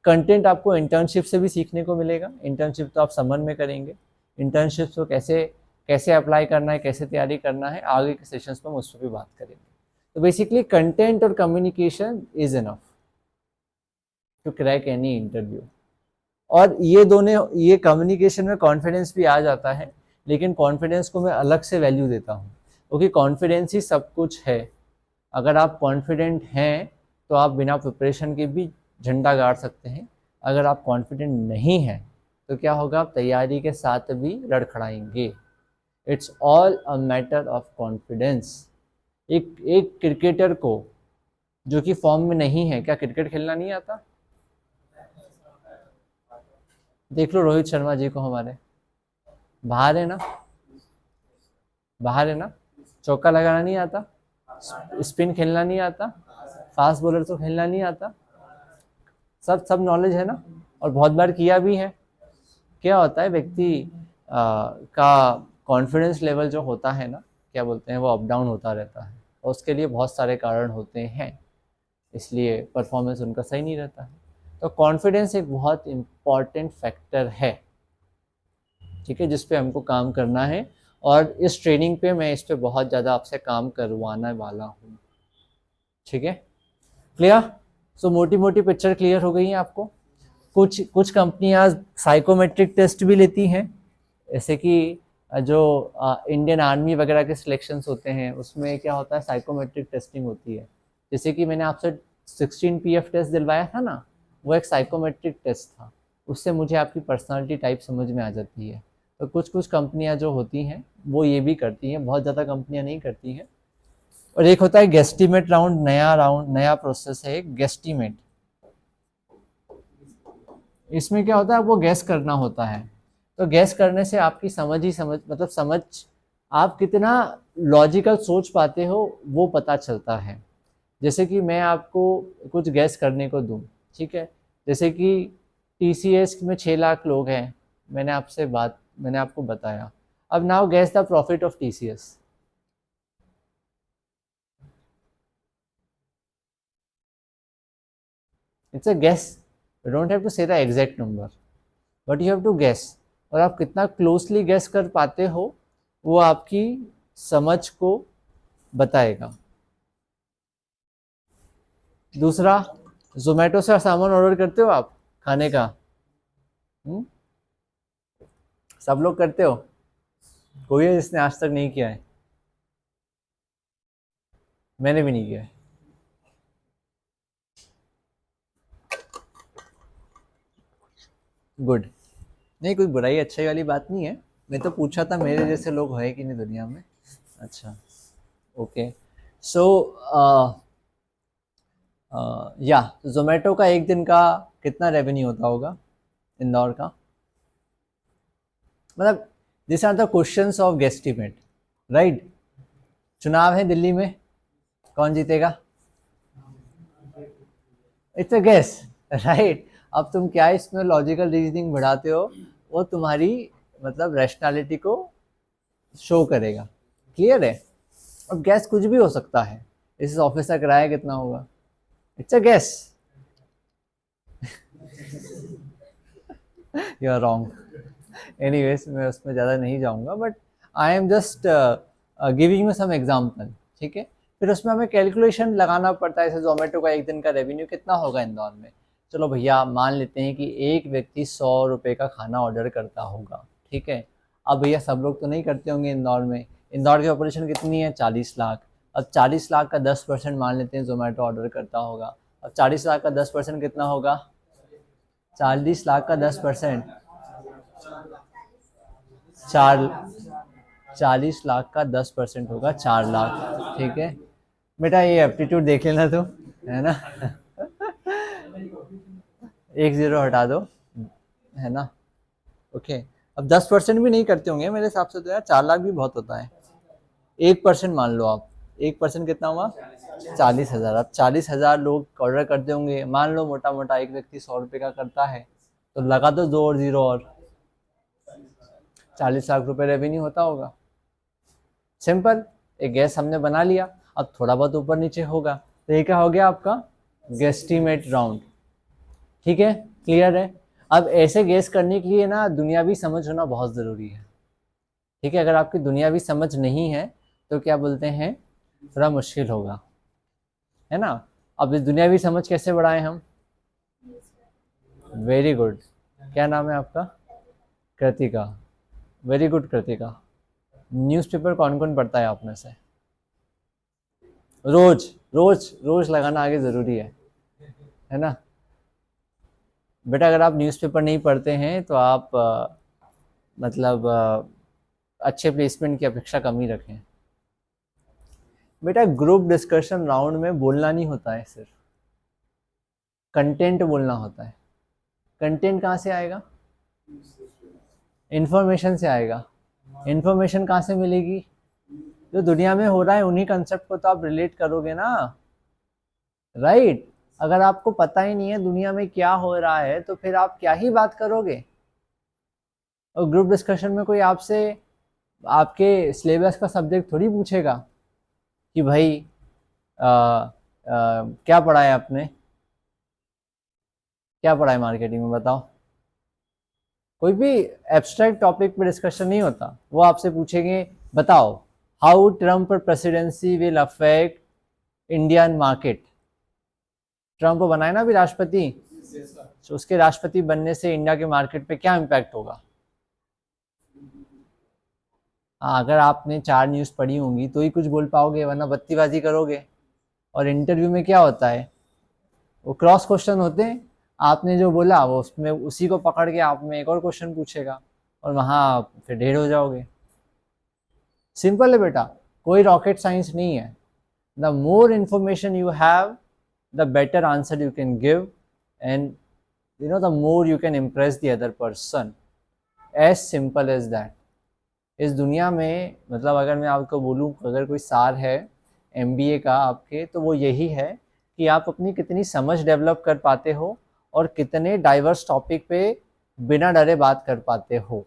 कंटेंट आपको इंटर्नशिप से भी सीखने को मिलेगा, इंटर्नशिप तो आप समर में करेंगे, इंटर्नशिप को कैसे कैसे अप्लाई करना है, कैसे तैयारी करना है, आगे के सेशंस में हम उस पर भी बात करेंगे। तो बेसिकली कंटेंट और communication is enough to crack any interview. और ये दोनों, ये कम्युनिकेशन में कॉन्फिडेंस भी आ जाता है, लेकिन कॉन्फिडेंस को मैं अलग से वैल्यू देता हूँ, क्योंकि कॉन्फिडेंस ही सब कुछ है। अगर आप कॉन्फिडेंट हैं तो आप बिना प्रिपरेशन के भी झंडा गाड़ सकते हैं, अगर आप कॉन्फिडेंट नहीं हैं तो क्या होगा, आप तैयारी के साथ भी लड़खड़ाएंगे। It's all a matter of confidence. एक क्रिकेटर को जो कि फॉर्म में नहीं है, क्या क्रिकेट खेलना नहीं आता? देख लो रोहित शर्मा जी को, हमारे बाहर है ना, बाहर है ना, चौका लगाना नहीं आता, स्पिन खेलना नहीं आता, फास्ट बॉलर तो खेलना नहीं आता, सब नॉलेज है ना, और बहुत बार किया भी है। क्या होता है, व्यक्ति का कॉन्फिडेंस लेवल जो होता है ना, क्या बोलते हैं, वो अप डाउन होता रहता है, और उसके लिए बहुत सारे कारण होते हैं, इसलिए परफॉर्मेंस उनका सही नहीं रहता है। तो कॉन्फिडेंस एक बहुत इम्पॉर्टेंट फैक्टर है, ठीक है, जिस पे हमको काम करना है, और इस ट्रेनिंग पे मैं इस पे बहुत ज़्यादा आपसे काम करवाने वाला हूँ, ठीक है, क्लियर। सो मोटी मोटी पिक्चर क्लियर हो गई है आपको। कुछ कंपनियां साइकोमेट्रिक टेस्ट भी लेती हैं, जैसे कि जो इंडियन आर्मी वगैरह के सिलेक्शंस होते हैं, उसमें क्या होता है, साइकोमेट्रिक टेस्टिंग होती है। जैसे कि मैंने आपसे 16 PF टेस्ट दिलवाया था ना, वो एक साइकोमेट्रिक टेस्ट था, उससे मुझे आपकी पर्सनालिटी टाइप समझ में आ जाती है। तो कुछ कंपनियां जो होती हैं वो ये भी करती हैं, बहुत ज़्यादा कंपनियां नहीं करती हैं। और एक होता है गेस्टिमेट राउंड, नया प्रोसेस है एक गेस्टिमेट। इसमें क्या होता है, आपको गैस करना होता है। तो गैस करने से आपकी समझ आप कितना लॉजिकल सोच पाते हो वो पता चलता है। जैसे कि मैं आपको कुछ गैस करने को दूं, ठीक है, जैसे कि TCS में 6 लाख लोग हैं, मैंने आपसे बात मैंने आपको बताया। अब now guess the profit of TCS। It's a guess, you don't have to say the exact number, but you have to guess. और आप कितना क्लोजली गेस कर पाते हो वो आपकी समझ को बताएगा। दूसरा, जोमेटो से सामान ऑर्डर करते हो आप खाने का? हुँ? सब लोग करते हो? कोई है जिसने आज तक नहीं किया है? मैंने भी नहीं किया है। गुड। नहीं, कोई बुराई अच्छाई वाली बात नहीं है। मैं तो पूछा था मेरे जैसे लोग है कि नहीं दुनिया में। अच्छा, ओके। सो या जोमेटो का एक दिन का कितना रेवेन्यू होता होगा इंदौर का? मतलब this are the questions of guesstimate, right? चुनाव है दिल्ली में, कौन जीतेगा? It's a guess, right? अब तुम क्या इसमें लॉजिकल रीजनिंग बढ़ाते हो, वो तुम्हारी मतलब रैशनैलिटी को शो करेगा। क्लियर है? अब गैस कुछ भी हो सकता है। इस ऑफिस का किराया कितना होगा? It's a guess. You are wrong. Anyways, मैं उसमें ज़्यादा नहीं जाऊंगा, but I am just giving you some example, ठीक है? फिर उसमें हमें कैलकुलेशन लगाना पड़ता है। जैसे जोमेटो का एक दिन का रेवेन्यू कितना होगा इंदौर में? चलो भैया मान लेते हैं कि एक व्यक्ति 100 रुपये का खाना ऑर्डर करता होगा, ठीक है? अब भैया सब लोग तो नहीं करते होंगे इंदौर में। इंदौर की पॉपुलेशन कितनी है? 40 लाख। अब 40 लाख का 10% मान लेते हैं जोमेटो ऑर्डर करता होगा। अब 40 लाख का 10% कितना होगा? 40 लाख का 10%, चार 40 लाख का 10% होगा 4 लाख, ठीक है? बेटा ये एप्टीट्यूड देख लेना तुम, है ना? एक जीरो हटा दो, है ना? ओके। अब 10% भी नहीं करते होंगे मेरे हिसाब से, तो यार 4 लाख भी बहुत होता है। 1% मान लो आप, 1% कितना हुआ? 40,000। अब 40,000 लोग ऑर्डर करते होंगे, मान लो मोटा मोटा एक व्यक्ति 100 रुपये का करता है, तो लगा दो 2 और 0 और 40 लाख रुपए रेवेन्यू होता होगा। सिंपल, एक गैस हमने बना लिया। अब थोड़ा बहुत ऊपर नीचे होगा, तो ये क्या हो गया आपका? गेस्टिमेट राउंड, ठीक है? क्लियर है? अब ऐसे गेस करने के लिए ना दुनियावी समझ होना बहुत ज़रूरी है, ठीक है? अगर आपकी दुनियावी समझ नहीं है तो क्या बोलते हैं, थोड़ा मुश्किल होगा, है ना? अब इस दुनियावी समझ कैसे बढ़ाएं हम? Very good. क्या नाम है आपका? Kritika. Very good Kritika. Newspaper कौन कौन पढ़ता है आप में से? रोज रोज रोज लगाना आगे ज़रूरी है ना? बेटा अगर आप न्यूज़पेपर नहीं पढ़ते हैं तो आप मतलब अच्छे प्लेसमेंट की अपेक्षा कम ही रखें। बेटा ग्रुप डिस्कशन राउंड में बोलना नहीं होता है, सिर्फ कंटेंट बोलना होता है। कंटेंट कहाँ से आएगा? इंफॉर्मेशन से आएगा। इंफॉर्मेशन कहाँ से मिलेगी? जो दुनिया में हो रहा है उन्हीं कंसेप्ट को तो आप रिलेट करोगे ना, राइट? अगर आपको पता ही नहीं है दुनिया में क्या हो रहा है तो फिर आप क्या ही बात करोगे? और ग्रुप डिस्कशन में कोई आपसे आपके सिलेबस का सब्जेक्ट थोड़ी पूछेगा कि भाई क्या पढ़ा है आपने, क्या पढ़ा है मार्केटिंग में, बताओ। कोई भी एब्स्ट्रैक्ट टॉपिक पे डिस्कशन नहीं होता। वो आपसे पूछेंगे बताओ how Trump presidency will affect Indian market. Trump को बनाए ना अभी राष्ट्रपति, तो उसके राष्ट्रपति बनने से इंडिया के मार्केट पे क्या इम्पैक्ट होगा? हाँ, अगर आपने 4 न्यूज़ पढ़ी होंगी तो ही कुछ बोल पाओगे, वरना बत्तीबाजी करोगे। और इंटरव्यू में क्या होता है, वो क्रॉस क्वेश्चन होते हैं। आपने जो बोला वो उसमें उसी को पकड़ के आप में एक और क्वेश्चन पूछेगा और वहाँ फिर ढेर हो जाओगे। सिंपल है बेटा, कोई रॉकेट साइंस नहीं है। The more information you have the better answer you can give, and you know the more you can impress the other person. As simple as that. इस दुनिया में मतलब अगर मैं आपको बोलूँ, अगर कोई सार है MBA का आपके, तो वो यही है कि आप अपनी कितनी समझ डेवलप कर पाते हो और कितने डाइवर्स टॉपिक पे बिना डरे बात कर पाते हो।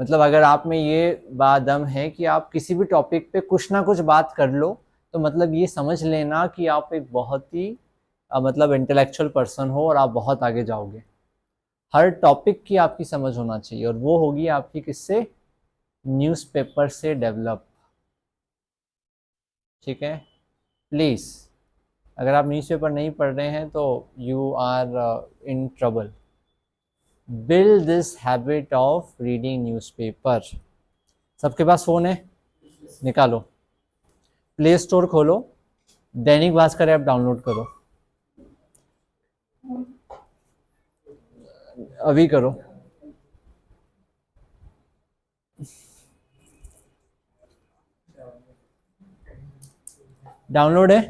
मतलब अगर आप में ये बात दम है कि आप किसी भी टॉपिक पे कुछ ना कुछ बात कर लो, तो मतलब ये समझ लेना कि आप एक बहुत ही मतलब इंटेलेक्चुअल पर्सन हो और आप बहुत आगे जाओगे। हर टॉपिक की आपकी समझ होना चाहिए, और वो होगी आपकी किससे? न्यूज़पेपर से डेवलप। ठीक है, प्लीज़ अगर आप न्यूज़पेपर नहीं पढ़ रहे हैं तो you are in trouble. Build this habit of reading newspaper. सबके पास फ़ोन है? निकालो, प्ले स्टोर खोलो, दैनिक भास्कर ऐप डाउनलोड करो, अभी करो। डाउनलोड है?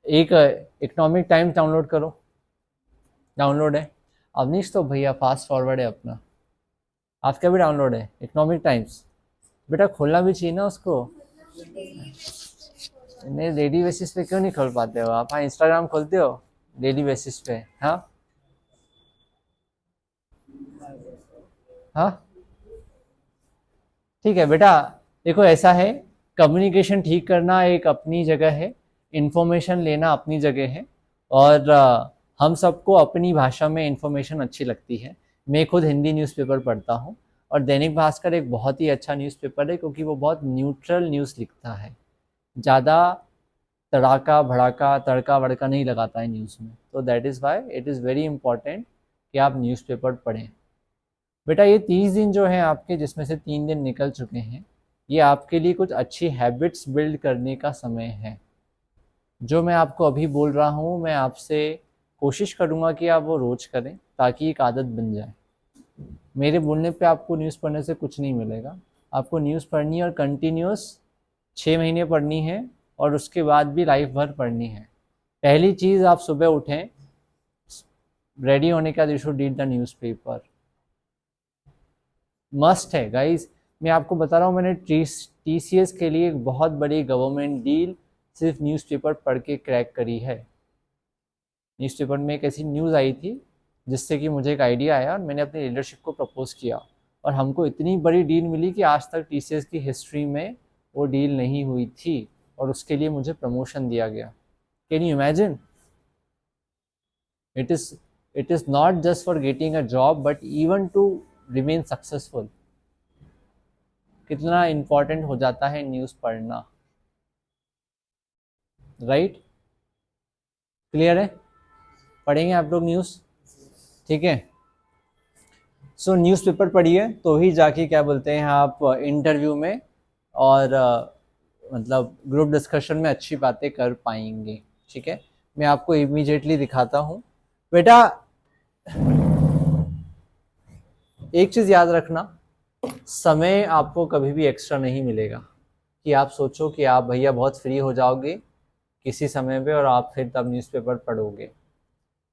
एक इकोनॉमिक टाइम्स डाउनलोड करो, डाउनलोड है। अवनीश तो भैया फास्ट फॉरवर्ड है अपना, आपका भी डाउनलोड है इकोनॉमिक टाइम्स? बेटा खोलना भी चाहिए ना उसको। नहीं, डेली बेसिस पे क्यों नहीं खोल पाते हो आप? हाँ, इंस्टाग्राम खोलते हो डेली बेसिस पे? हाँ हाँ, ठीक है बेटा। देखो ऐसा है, कम्युनिकेशन ठीक करना एक अपनी जगह है, इन्फॉर्मेशन लेना अपनी जगह है, और हम सबको अपनी भाषा में इन्फॉर्मेशन अच्छी लगती है। मैं खुद हिंदी न्यूज़पेपर पढ़ता हूँ, और दैनिक भास्कर एक बहुत ही अच्छा न्यूज़पेपर है, क्योंकि वो बहुत न्यूट्रल न्यूज़ लिखता है, ज़्यादा तड़ाका भड़ाका तड़का वड़का नहीं लगाता है न्यूज़ में। तो that is why it is very important कि आप न्यूज़पेपर पढ़ें। बेटा ये 30 दिन जो हैं आपके, जिसमें से 3 दिन निकल चुके हैं, ये आपके लिए कुछ अच्छी हैबिट्स बिल्ड करने का समय है। जो मैं आपको अभी बोल रहा हूँ, मैं आपसे कोशिश करूँगा कि आप वो रोज़ करें, ताकि एक आदत बन जाए। मेरे बोलने पे आपको न्यूज़ पढ़ने से कुछ नहीं मिलेगा। आपको न्यूज़ पढ़नी है, और कंटिन्यूस 6 महीने पढ़नी है, और उसके बाद भी लाइफ भर पढ़नी है। पहली चीज़, आप सुबह उठें, रेडी होने के बाद you should read the newspaper. Must है गाइस। मैं आपको बता रहा हूँ, मैंने TCS के लिए एक बहुत बड़ी गवर्नमेंट डील सिर्फ न्यूज़पेपर पढ़ के क्रैक करी है। न्यूज़पेपर में एक ऐसी न्यूज़ आई थी जिससे कि मुझे एक आइडिया आया, और मैंने अपनी लीडरशिप को प्रपोज किया, और हमको इतनी बड़ी डील मिली कि आज तक TCS की हिस्ट्री में वो डील नहीं हुई थी, और उसके लिए मुझे प्रमोशन दिया गया। Can you imagine? It is not just for getting a job, but even to remain successful. कितना इम्पोर्टेंट हो जाता है न्यूज़ पढ़ना, राइट? क्लियर है? पढ़ेंगे आप लोग न्यूज़? ठीक है। सो न्यूज़पेपर पढ़िए, तो ही जाके क्या बोलते हैं आप इंटरव्यू में और मतलब ग्रुप डिस्कशन में अच्छी बातें कर पाएंगे। ठीक है, मैं आपको इमीडिएटली दिखाता हूँ। बेटा एक चीज़ याद रखना, समय आपको कभी भी एक्स्ट्रा नहीं मिलेगा कि आप सोचो कि आप भैया बहुत फ्री हो जाओगे किसी समय पे और आप फिर तब न्यूज़पेपर पढ़ोगे।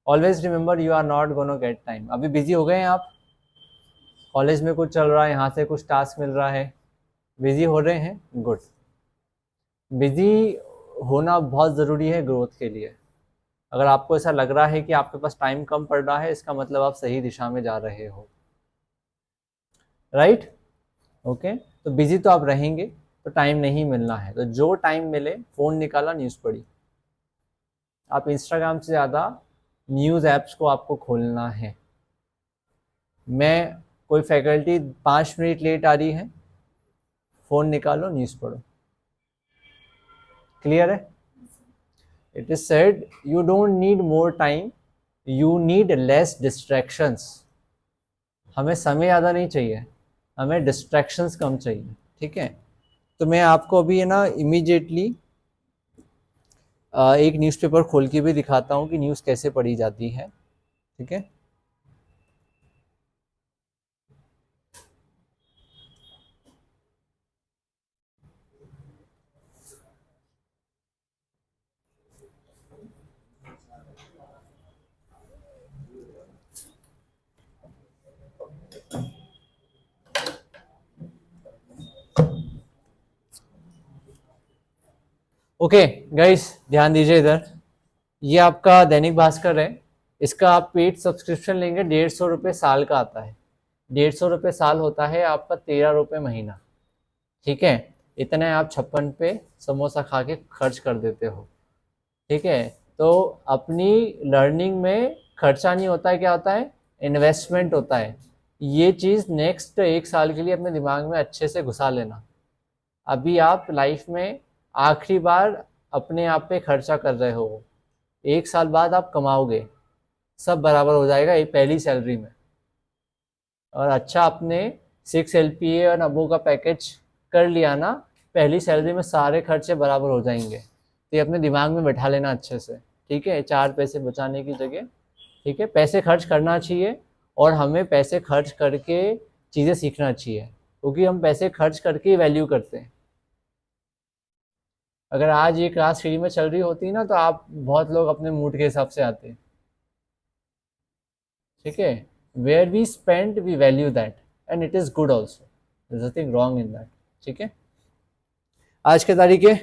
Always remember, you are not gonna get time. अभी बिजी हो गए हैं आप, कॉलेज में कुछ चल रहा है, यहाँ से कुछ टास्क मिल रहा है, बिजी हो रहे हैं, गुड। बिजी होना बहुत ज़रूरी है ग्रोथ के लिए। अगर आपको ऐसा लग रहा है कि आपके पास टाइम कम पड़ रहा है, इसका मतलब आप सही दिशा में जा रहे हो, राइट? ओके, तो बिजी तो आप रहेंगे, तो टाइम नहीं मिलना है, तो जो टाइम मिले फ़ोन निकाला, न्यूज़ पढ़ी। आप इंस्टाग्राम से ज़्यादा न्यूज़ ऐप्स को आपको खोलना है। मैं कोई फैकल्टी 5 मिनट लेट आ रही है, फ़ोन निकालो, न्यूज़ पढ़ो। क्लियर है? It is said you don't need more time, you need less distractions. हमें समय ज़्यादा नहीं चाहिए, हमें डिस्ट्रैक्शंस कम चाहिए। ठीक है, तो मैं आपको अभी है ना इमीडिएटली एक न्यूज़पेपर खोल के भी दिखाता हूँ कि न्यूज़ कैसे पढ़ी जाती है। ठीक है, ओके गाइस, ध्यान दीजिए इधर। ये आपका दैनिक भास्कर है, इसका आप पेड सब्सक्रिप्शन लेंगे, 150 रुपये साल का आता है। 150 रुपये साल होता है आपका 13 रुपये महीना, ठीक है। इतने आप 56 पे समोसा खा के खर्च कर देते हो, ठीक है। तो अपनी लर्निंग में खर्चा नहीं होता है, क्या होता है, इन्वेस्टमेंट होता है। ये चीज़ नेक्स्ट 1 साल के लिए अपने दिमाग में अच्छे से घुसा लेना। अभी आप लाइफ में आखिरी बार अपने आप पे खर्चा कर रहे हो, 1 साल बाद आप कमाओगे, सब बराबर हो जाएगा ये पहली सैलरी में। और अच्छा आपने 6 LPA और अबो का पैकेज कर लिया ना, पहली सैलरी में सारे खर्चे बराबर हो जाएंगे। तो ये अपने दिमाग में बैठा लेना अच्छे से, ठीक है, 4 पैसे बचाने की जगह, ठीक है। पैसे खर्च करना चाहिए और हमें पैसे खर्च करके चीज़ें सीखना चाहिए, क्योंकि हम पैसे खर्च करके वैल्यू करते हैं। अगर आज ये क्लास फ्री में चल रही होती ना, तो आप बहुत लोग अपने मूड के हिसाब से आते, ठीक है। Where we spend we value that and it is good also, there is nothing wrong in that, ठीक है। आज के तारीखे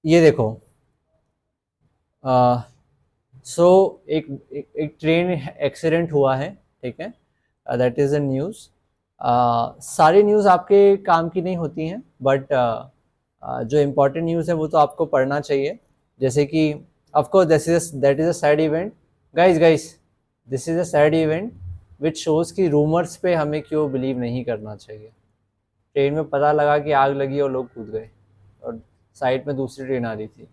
ये देखो, सो एक ट्रेन एक्सीडेंट हुआ है, ठीक है, दैट इज़ अ न्यूज़। सारी न्यूज़ आपके काम की नहीं होती हैं, बट जो इम्पोर्टेंट न्यूज़ है वो तो आपको पढ़ना चाहिए। जैसे कि of course that is a sad event, guys this is a sad event which shows कि रूमर्स पे हमें क्यों बिलीव नहीं करना चाहिए। ट्रेन में पता लगा कि आग लगी और लोग कूद गए और साइड में दूसरी ट्रेन आ रही थी,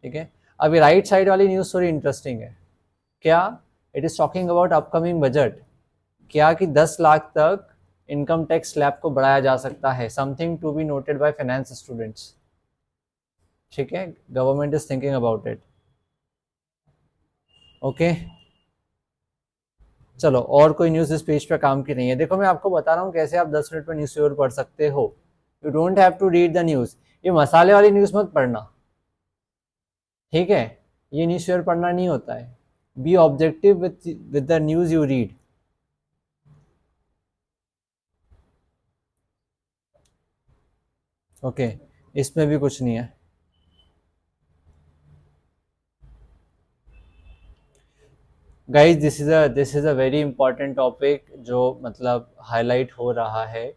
ठीक है। अभी राइट साइड वाली न्यूज़ थोड़ी इंटरेस्टिंग है। क्या? It is talking about upcoming budget. क्या कि 10 लाख तक इनकम टैक्स स्लैब को बढ़ाया जा सकता है, something to be noted by finance students, ठीक है। Government is thinking about it, okay. चलो, और कोई न्यूज़ इस पेज पे काम की नहीं है। देखो मैं आपको बता रहा हूँ कैसे आप 10 मिनट में न्यूज़पेपर पढ़ सकते हो। You don't have to read the news. ये मसाले वाली न्यूज़ मत पढ़ना, ठीक है। ये न्यूज़पेपर पढ़ना नहीं होता है। B objective with the news you read, okay. इसमें भी कुछ नहीं है। Guys this is a very important topic जो मतलब हाईलाइट हो रहा है।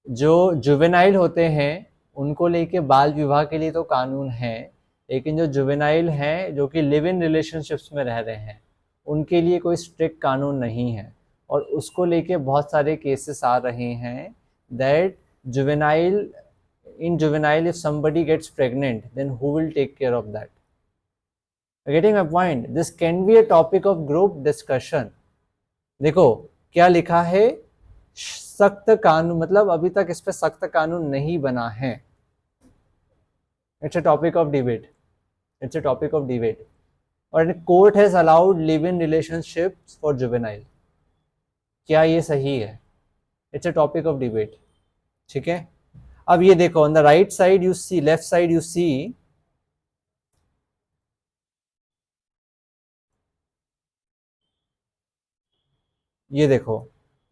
जो जुवेनाइल होते हैं उनको लेके बाल विवाह के लिए तो कानून है, लेकिन जो जुवेनाइल हैं जो कि लिव इन रिलेशनशिप्स में रह रहे हैं उनके लिए कोई स्ट्रिक्ट कानून नहीं है। और उसको लेके बहुत सारे केसेस आ रहे हैं that juvenile in juvenile if somebody gets pregnant then who will take care of that? Getting my point? This can be a topic of group discussion. देखो क्या लिखा है, सख्त कानून, मतलब अभी तक इस पे सख्त कानून नहीं बना है। It's a topic of debate, it's a topic of debate. और court has allowed live in relationships for juvenile. क्या ये सही है? It's a topic of debate, ठीक है। अब ये देखो, on the right side you see, left side you see, ये देखो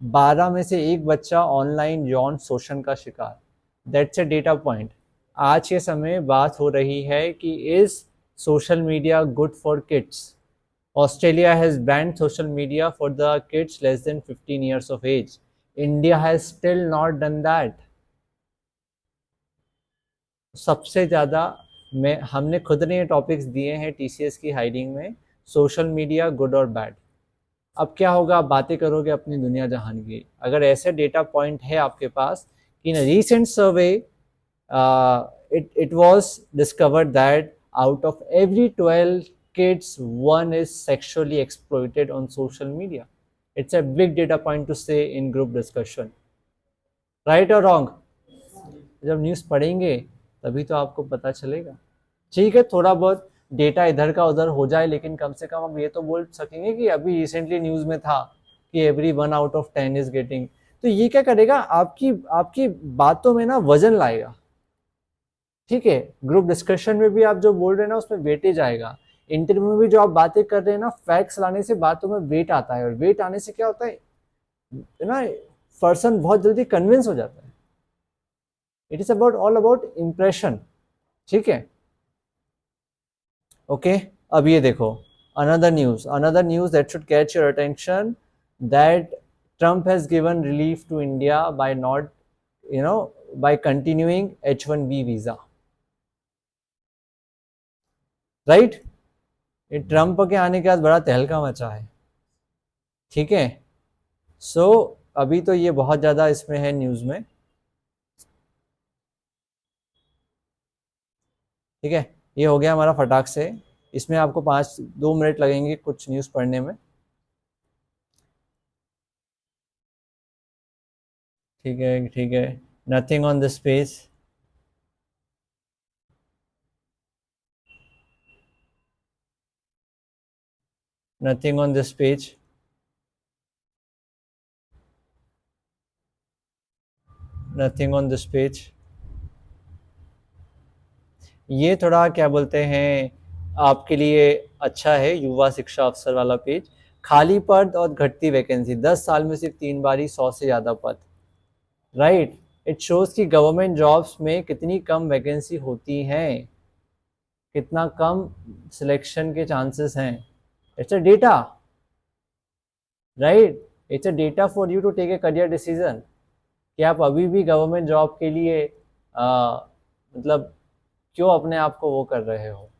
12 में से एक बच्चा ऑनलाइन यौन शोषण का शिकार। That's a data point. आज के समय बात हो रही है कि is social media good for kids? Australia has banned social media for the kids less than 15 years of age. India has still not done that. सबसे ज़्यादा मैं हमने खुद ने ये टॉपिक्स दिए हैं टीसीएस की हाइडिंग में, सोशल मीडिया गुड और बैड। अब क्या होगा, आप बातें करोगे अपनी दुनिया जहान की। अगर ऐसे डेटा पॉइंट है आपके पास कि in recent survey it was discovered that out of every 12 kids one is sexually exploited on social media. It's a big data point to say in group discussion, right or wrong? जब news पढ़ेंगे तभी तो आपको पता चलेगा। ठीक है, थोड़ा बहुत डेटा इधर का उधर हो जाए, लेकिन कम से कम हम ये तो बोल सकेंगे कि अभी रिसेंटली न्यूज़ में था कि every 1 out of 10 is getting. तो ये क्या करेगा, आपकी आपकी बातों में ना वजन लाएगा, ठीक है। ग्रुप डिस्कशन में भी आप जो बोल रहे हैं ना उसमें वेटेज आएगा। इंटरव्यू में भी जो आप बातें कर रहे हैं ना, फैक्ट्स लाने से बातों में वेट आता है, और वेट आने से क्या होता है ना, पर्सन बहुत जल्दी कन्विंस हो जाता है। It is about all about impression, ठीक है। ओके, अब ये देखो, another news that should catch your attention, that Trump has given relief to India by not, by continuing H1B visa, right? ये ट्रम्प के आने के बाद बड़ा तहलका मचा है, ठीक है? सो अभी तो ये बहुत ज़्यादा इसमें है न्यूज़ में, ठीक है? ये हो गया हमारा फटाक से, इसमें आपको 2 मिनट लगेंगे कुछ न्यूज़ पढ़ने में, ठीक है, nothing on this page, nothing on this page, nothing on this page. ये थोड़ा क्या बोलते हैं आपके लिए अच्छा है, युवा शिक्षा अफसर वाला पेज, खाली पद और घटती वैकेंसी, 10 साल में सिर्फ 3 बार ही 100 से ज़्यादा पद, राइट? इट शोज कि गवर्नमेंट जॉब्स में कितनी कम वैकेंसी होती हैं, कितना कम सिलेक्शन के चांसेस हैं। It's a data, right? It's a data for you to take a career decision कि आप अभी भी गवर्नमेंट जॉब के लिए मतलब क्यों अपने आप को वो कर रहे हो,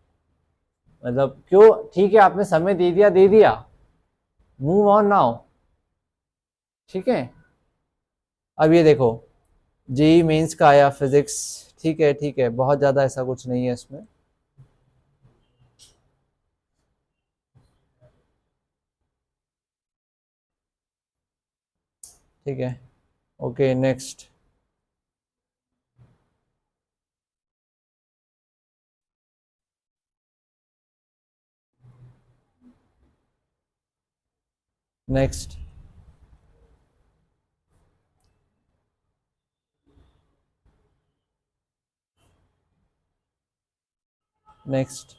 मतलब क्यों? ठीक है, आपने समय दे दिया, मूव ऑन नाउ, ठीक है? अब ये देखो, जेई मेंस का आया फिजिक्स, ठीक है, बहुत ज़्यादा ऐसा कुछ नहीं है इसमें, ठीक है? Okay, next, next, next.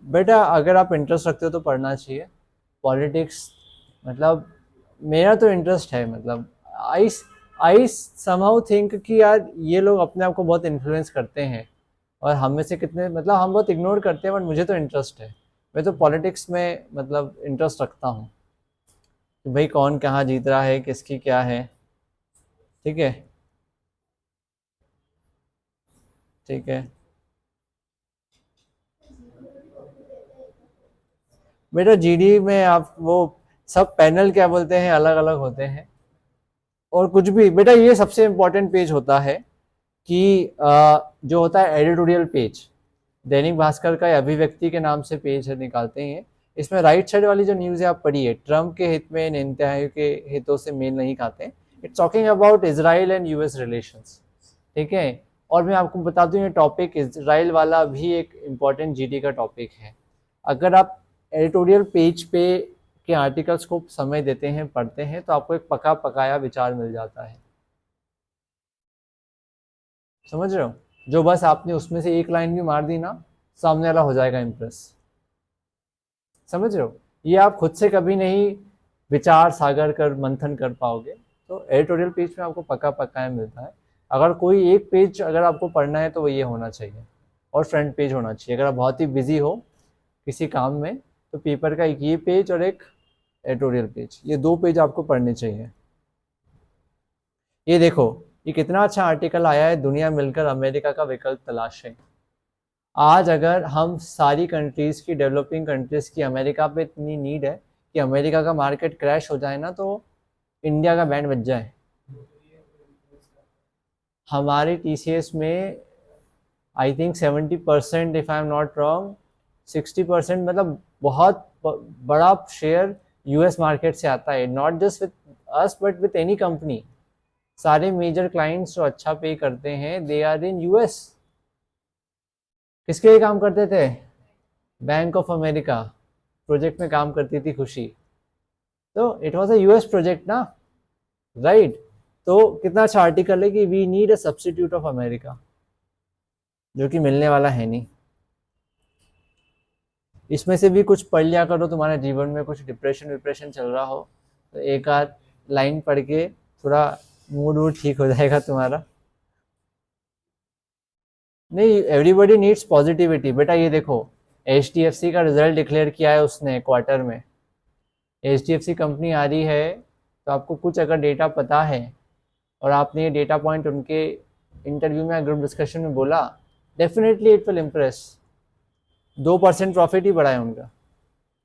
बेटा अगर आप इंटरेस्ट रखते हो तो पढ़ना चाहिए पॉलिटिक्स, मतलब मेरा तो इंटरेस्ट है, मतलब आई आई समहाउ थिंक कि यार ये लोग अपने आप को बहुत इन्फ्लुएंस करते हैं और हम में से कितने, मतलब हम बहुत इग्नोर करते हैं, बट मुझे तो इंटरेस्ट है, मैं तो पॉलिटिक्स में मतलब इंटरेस्ट रखता हूँ कि भाई कौन कहाँ जीत रहा है, किसकी क्या है, ठीक है? ठीक है बेटा, जीडी में आप वो सब पैनल क्या बोलते हैं अलग अलग होते हैं, और कुछ भी बेटा, ये सबसे इम्पोर्टेंट पेज होता है कि जो होता है एडिटोरियल पेज, दैनिक भास्कर का अभिव्यक्ति के नाम से पेज है, निकालते हैं। इसमें राइट साइड वाली जो न्यूज़ है आप पढ़िए, ट्रम्प के हित में नेतन्याहू के हितों से मेल नहीं खाते, it's talking about Israel and US relations, ठीक है? और मैं आपको बता दूं ये टॉपिक इजराइल वाला भी एक इम्पॉर्टेंट जीडी का टॉपिक है। अगर आप एडिटोरियल पेज पे के आर्टिकल्स को समय देते हैं, पढ़ते हैं, तो आपको एक पका पकाया विचार मिल जाता है, समझ रहे हो? जो बस आपने उसमें से एक लाइन भी मार दी ना, सामने वाला हो जाएगा इम्प्रेस, समझ रहे हो? ये आप खुद से कभी नहीं विचार सागर कर मंथन कर पाओगे, तो एडिटोरियल पेज में आपको पका पकाया मिलता है। अगर कोई एक पेज अगर आपको पढ़ना है तो वो ये होना चाहिए, और फ्रंट पेज होना चाहिए। अगर आप बहुत ही बिजी हो किसी काम में तो पेपर का एक ये पेज और एक एडिटोरियल पेज, ये 2 पेज आपको पढ़ने चाहिए। ये देखो, ये कितना अच्छा आर्टिकल आया है, दुनिया मिलकर अमेरिका का विकल्प तलाशें। आज अगर हम सारी कंट्रीज की, डेवलपिंग कंट्रीज की अमेरिका पे इतनी नीड है कि अमेरिका का मार्केट क्रैश हो जाए ना तो इंडिया का बैंड बज जाए। हमारे टीसीएस में I think 70%, if I am not wrong 60%, मतलब बहुत बड़ा शेयर यूएस मार्केट से आता है, not just with us but with any company. सारे मेजर क्लाइंट्स जो अच्छा पे करते हैं दे आर इन यूएस। किसके लिए काम करते थे? बैंक ऑफ अमेरिका प्रोजेक्ट में काम करती थी खुशी, तो it was a US project ना, राइट? तो कितना अच्छा आर्टिकल है कि we need a substitute of America, जो कि मिलने वाला है नहीं। इसमें से भी कुछ पढ़ लिया करो, तुम्हारे जीवन में कुछ डिप्रेशन विप्रेशन चल रहा हो तो एक आध लाइन पढ़ के थोड़ा मूड वूड ठीक हो जाएगा तुम्हारा। नहीं, एवरीबॉडी नीड्स पॉजिटिविटी बेटा। ये देखो, HDFC का रिजल्ट डिक्लेयर किया है उसने क्वार्टर में। HDFC कंपनी आ रही है, तो आपको कुछ अगर डेटा पता है और आपने ये डेटा पॉइंट उनके इंटरव्यू में, ग्रुप डिस्कशन में बोला, definitely it will impress. 2% profit ही बढ़ा है उनका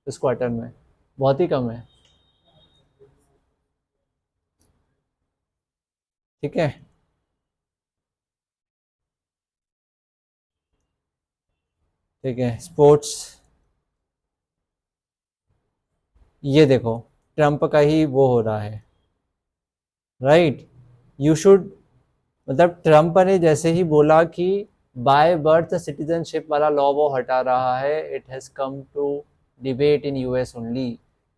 इस क्वार्टर में, बहुत ही कम है। ठीक है, ठीक है। स्पोर्ट्स, ये देखो, ट्रम्प का ही वो हो रहा है, राइट। यू शुड, मतलब ट्रम्प ने जैसे ही बोला कि बाय बर्थ सिटीजनशिप वाला लॉ वो हटा रहा है, it has come to debate in US only.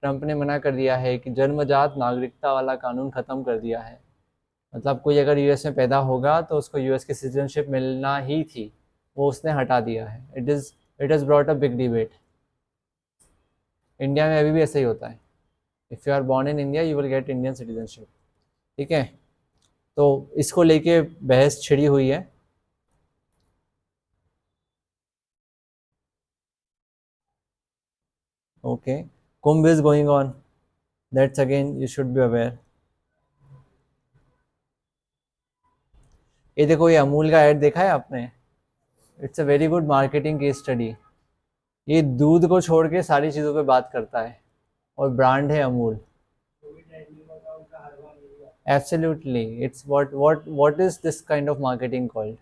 Trump ने मना कर दिया है कि जन्मजात नागरिकता वाला कानून ख़त्म कर दिया है। मतलब कोई अगर US में पैदा होगा तो उसको US की सिटीजनशिप मिलना ही थी, वो उसने हटा दिया है। It has brought a big debate. India में अभी भी ऐसा ही होता है, if you are born in India you will get Indian citizenship. ठीक है, तो इसको लेके बहस छिड़ी हुई है। Okay, Kumbh is going on, that's again you should be aware. ये देखो, ये अमूल का ऐड देखा है आपने? It's a very good marketing case study. ये दूध को छोड़ के सारी चीज़ों पे बात करता है, और ब्रांड है Amul. Absolutely, it's what is this kind of marketing called?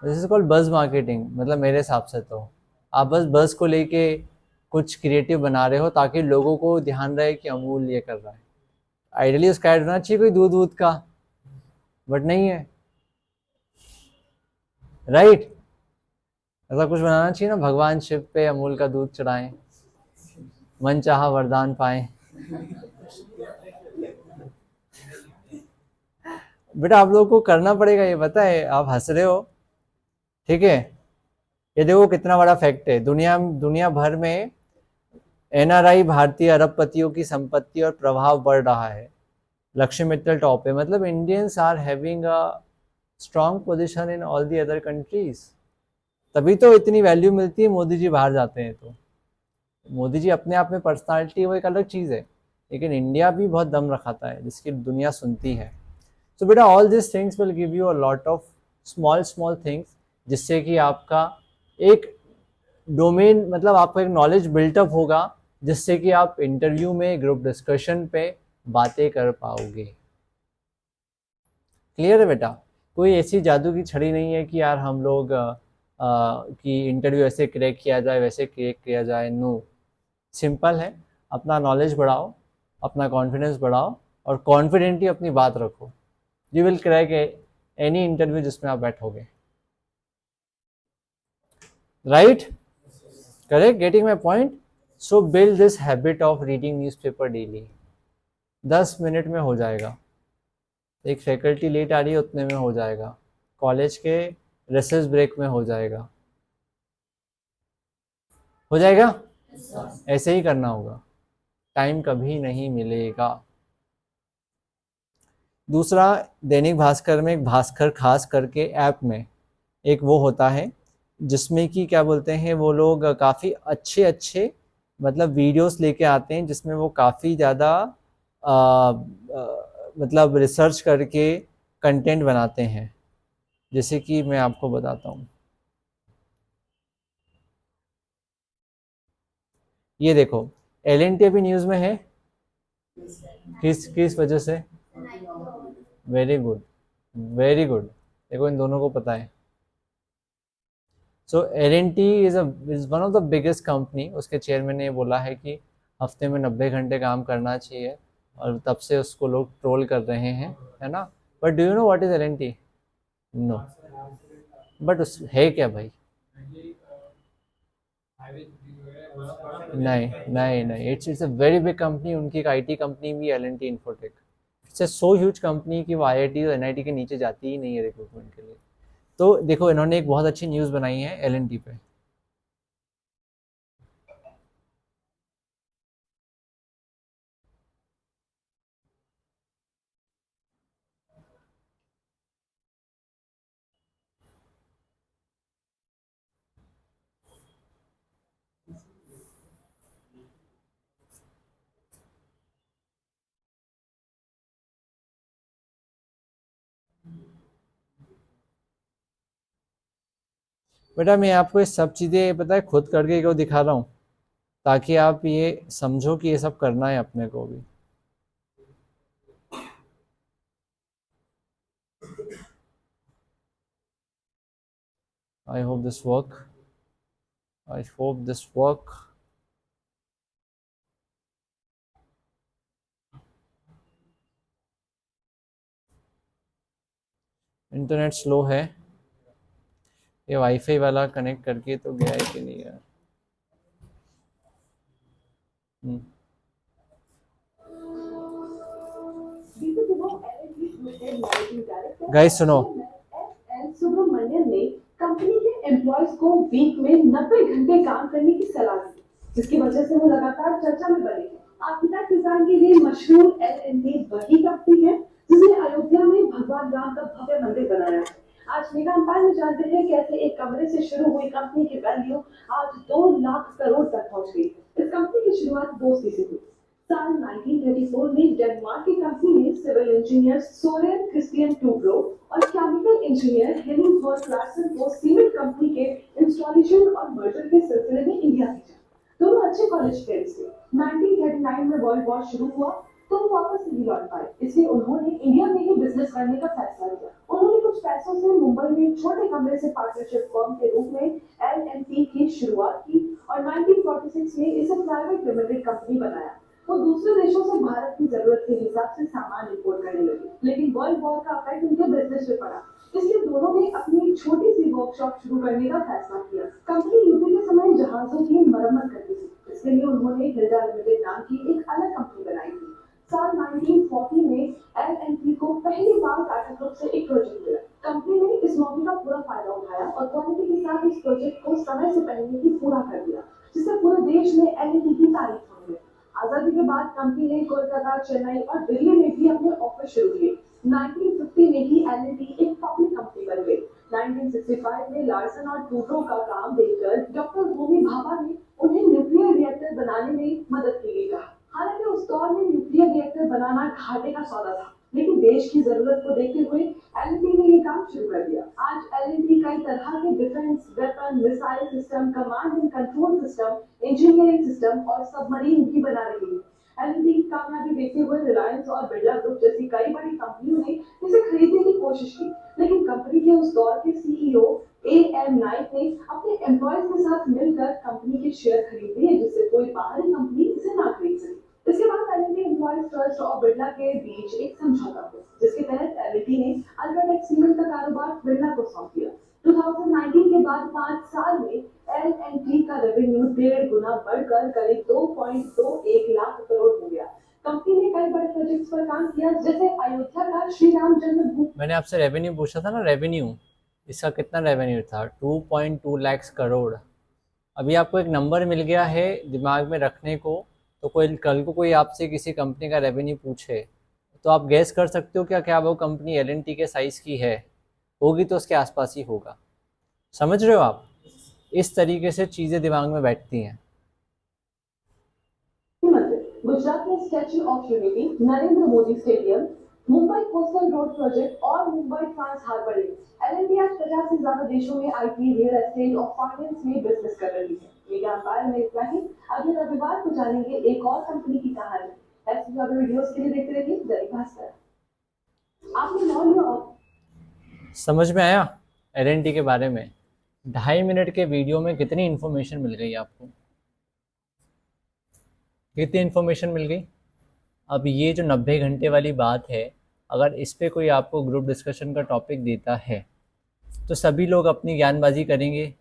This is called buzz marketing, मतलब मेरे हिसाब से तो आप बस बज़ को लेके कुछ क्रिएटिव बना रहे हो ताकि लोगों को ध्यान रहे कि अमूल ये कर रहा है। आइडियली उसका ऐड होना चाहिए कोई दूध वूध का, बट नहीं है, राइट। ऐसा कुछ बनाना चाहिए ना, भगवान शिव पे अमूल का दूध चढ़ाएं, मन चाहा वरदान पाएं। बेटा आप लोगों को करना पड़ेगा, ये पता है, आप हंस रहे हो, ठीक है। ये देखो कितना बड़ा फैक्ट है, दुनिया दुनिया भर में NRI भारतीय अरबपतियों की संपत्ति और प्रभाव बढ़ रहा है। लक्ष्य मित्तल टॉप है, मतलब Indians are having a strong position in all the other countries. तभी तो इतनी वैल्यू मिलती है, मोदी जी बाहर जाते हैं तो। मोदी जी अपने आप में पर्सनालिटी वो एक अलग चीज़ है, लेकिन इंडिया भी बहुत दम रखाता है जिसकी दुनिया सुनती है। सो बेटा all this things will give you a lot of small small things, जिससे कि आपका एक डोमेन, मतलब आपका एक नॉलेज बिल्टअप होगा, जिससे कि आप इंटरव्यू में, ग्रुप डिस्कशन पे बातें कर पाओगे। क्लियर है बेटा? कोई ऐसी जादू की छड़ी नहीं है कि यार हम लोग कि इंटरव्यू ऐसे क्रैक किया जाए, वैसे क्रैक किया जाए। नो, सिंपल है, अपना नॉलेज बढ़ाओ, अपना कॉन्फिडेंस बढ़ाओ, और कॉन्फिडेंटली अपनी बात रखो। You will crack any interview जिसमें आप बैठोगे, right? Correct, getting my point? So build this habit of reading newspaper daily. 10 minute में हो जाएगा। एक फैकल्टी लेट आ रही है उतने में हो जाएगा, कॉलेज के रेसेस ब्रेक में हो जाएगा, हो जाएगा। ऐसे ही करना होगा, टाइम कभी नहीं मिलेगा। दूसरा, दैनिक भास्कर में, एक भास्कर खास करके ऐप में एक वो होता है, जिसमें कि क्या बोलते हैं वो लोग, काफ़ी अच्छे अच्छे मतलब वीडियोस लेके आते हैं, जिसमें वो काफ़ी ज़्यादा मतलब रिसर्च करके कंटेंट बनाते हैं। जैसे कि मैं आपको बताता हूँ, ये देखो, LNT अभी न्यूज़ में है, किस किस वजह से? Very good, very good. देखो इन दोनों को पता है। सो LNT is one of the biggest company. उसके चेयरमैन ने बोला है कि हफ्ते में 90 घंटे काम करना चाहिए, और तब से उसको लोग ट्रोल कर रहे हैं, है ना। But do you know what is LNT? No, but उस है क्या भाई? नहीं नहीं नहीं, it's a very big company. उनकी एक IT कंपनी भी, LNT Infotech. It's a so huge company कि वो IIT और NIT के नीचे जाती ही नहीं है रिक्रूटमेंट के लिए। तो देखो, इन्होंने एक बहुत अच्छी न्यूज़ बनाई है LNT पे। बेटा मैं आपको ये सब चीज़ें पता है खुद करके क्यों दिखा रहा हूँ, ताकि आप ये समझो कि ये सब करना है अपने को भी। आई hope this work, I hope this work. Internet slow है, ये वाईफाई वाला कनेक्ट करके तो गया है कि नहीं यार। गाइस सुनो, सुब्रमण्यन ने कंपनी के एम्प्लॉयज को वीक में 90 घंटे काम करने की सलाह दी, जिसकी वजह से वो लगातार चर्चा में बने हैं। आर्किटेक्ट डिजाइन के लिए मशहूर एल&टी वही कंपनी है जिसने अयोध्या में भगवान राम का भव्य मंदिर बनाया है। आज मेगा अंपायर में जानते हैं कैसे एक कमरे से शुरू हुई कंपनी की वैल्यू आज 2 लाख करोड़ तक पहुंच गई। इस कंपनी की शुरुआत दोस्ती से हुई। साल 1934 में डेनमार्क की कंपनी ने civil engineer Soren Kristian Toubro और केमिकल इंजीनियर हेनिंग फॉर क्लार्सन को सीमेंट कंपनी के इंस्टॉलेशन और मर्जर के सिलसिले में इंडिया भेजा। दोनों अच्छे कॉलेज फ्रेंड्स थे। 1939 में वर्ल्ड वॉर शुरू हुआ तो वो वापस नहीं लौट पाए, इसलिए उन्होंने इंडिया में ही बिजनेस करने का फैसला किया। उन्होंने कुछ पैसों से मुंबई में एक छोटे कमरे से पार्टनरशिप फर्म के रूप में एल&टी की शुरुआत की और 1946 में इसे प्राइवेट लिमिटेड कंपनी बनाया। वो दूसरे देशों से भारत की जरूरत के हिसाब से सामान इंपोर्ट करने लगे, लेकिन वर्ल्ड वॉर का इफेक्ट उनके बिजनेस पे पड़ा, इसलिए दोनों ने अपनी एक छोटी सी वर्कशॉप शुरू करने का फैसला किया। कंपनी युद्ध के समय जहाजों की मरम्मत करती थी, इसके लिए उन्होंने हिल्डा लिमिटेड नाम की एक अलग कंपनी बनाई थी। साल 1940 में एल&टी को पहली बार टाटा ग्रुप से एक प्रोजेक्ट मिला। कंपनी ने इस मौके का पूरा फायदा उठाया और क्वालिटी के साथ इस प्रोजेक्ट को समय से पहले ही पूरा कर दिया, जिससे पूरे देश में एल&टी की तारीफ हुई। आजादी के बाद कंपनी ने कोलकाता, चेन्नई और दिल्ली में भी अपने ऑफिस शुरू किए। 1950 में ही एल&टी एक पब्लिक कंपनी बन गई। 1965 में लार्सन और टूब्रो का काम देखकर डॉक्टर होमी भाभा ने उन्हें न्यूक्लियर रिएक्टर बनाने में मदद के लिए कहा। हालांकि उस दौर में न्यूक्लियर रिएक्टर बनाना घाटे का सौदा था, लेकिन देश की जरूरत को देखते हुए एल&टी ने ये काम शुरू कर दिया। आज एल&टी कई तरह के defence, weapon, missile system, command and control system, engineering system और सबमरीन भी बना रही है। एल&टी की कामयाबी देखते हुए रिलायंस और बिरला ग्रुप जैसी कई बड़ी कंपनियों ने इसे खरीदने की कोशिश की, लेकिन कंपनी के उस दौर के सीईओ एम नाइक ने अपने एम्प्लॉयज के साथ मिलकर कंपनी के शेयर खरीद लिए, जिससे कोई बाहरी कंपनी इसे ना खरीद सके। इसके बाद एल&टी एम्प्लॉयज ट्रस्ट और बिरला के बीच एक समझौता हुआ, जिसके तहत एल&टी ने अल्ट्राटेक सीमेंट का कारोबार बिरला को सौंप दिया। 2019 के बाद 5 साल में एल&टी का रेवेन्यू 1.5 गुना बढ़कर करीब 2.21 लाख करोड़ हो गया। कंपनी ने कई बड़े प्रोजेक्ट्स पर काम किया, जैसे अयोध्या का श्री राम जन्मभूमि। मैंने आपसे रेवेन्यू पूछा था ना, रेवेन्यू इसका कितना रेवेन्यू था? 2.2 लाख करोड़। अभी आपको एक नंबर मिल गया है दिमाग में रखने को, तो कोई कल को कोई आपसे किसी कंपनी का रेवेन्यू पूछे तो आप गैस कर सकते हो क्या क्या वो कंपनी एल&टी के साइज़ की है, होगी तो उसके आसपास ही होगा। समझ रहे हो आप? इस तरीके से चीज़ें दिमाग में बैठती हैं। गुजरात में statue of unity, Narendra Modi stadium, Mumbai coastal road project और Mumbai trans harbour link. L&T आज 50 से ज्यादा देशों में आईटी, रियल एस्टेट और फाइनेंस में बिजनेस कर रही है। मेगा अंपायर में इतना ही। अगले रविवार को जानेंगे एक और कंपनी की कहानी। ऐसी ज्यादा वीडियोस के लिए देखते रहिए दैनिक भास्कर। आपने 9 लिया और समझ में आया एल&टी के बारे में? 2.5 मिनट के वीडियो में कितनी इन्फॉर्मेशन मिल गई आपको? कितनी इन्फॉर्मेशन मिल गई? अब ये जो 90 घंटे वाली बात है, अगर इस पे कोई आपको ग्रुप डिस्कशन का टॉपिक देता है तो सभी लोग अपनी ज्ञानबाजी करेंगे।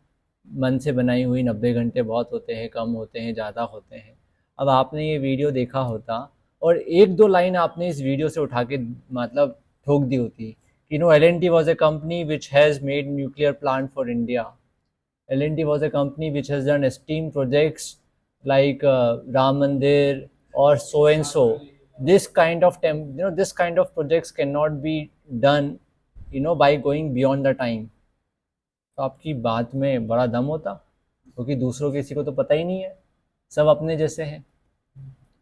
मन से बनाई हुई 90 घंटे बहुत होते हैं, कम होते हैं, ज़्यादा होते हैं। अब आपने ये वीडियो देखा होता और एक दो लाइन आपने इस वीडियो से उठा के मतलब ठोक दी होती कि no, L and T was a company which has made nuclear plant for India, L&T was a company which has done esteemed projects like Ram Mandir or so and so. This kind of this kind of projects cannot be done, by going beyond the time. तो आपकी बात में बड़ा दम होता, क्योंकि दूसरों किसी को तो पता ही नहीं है, सब अपने जैसे हैं,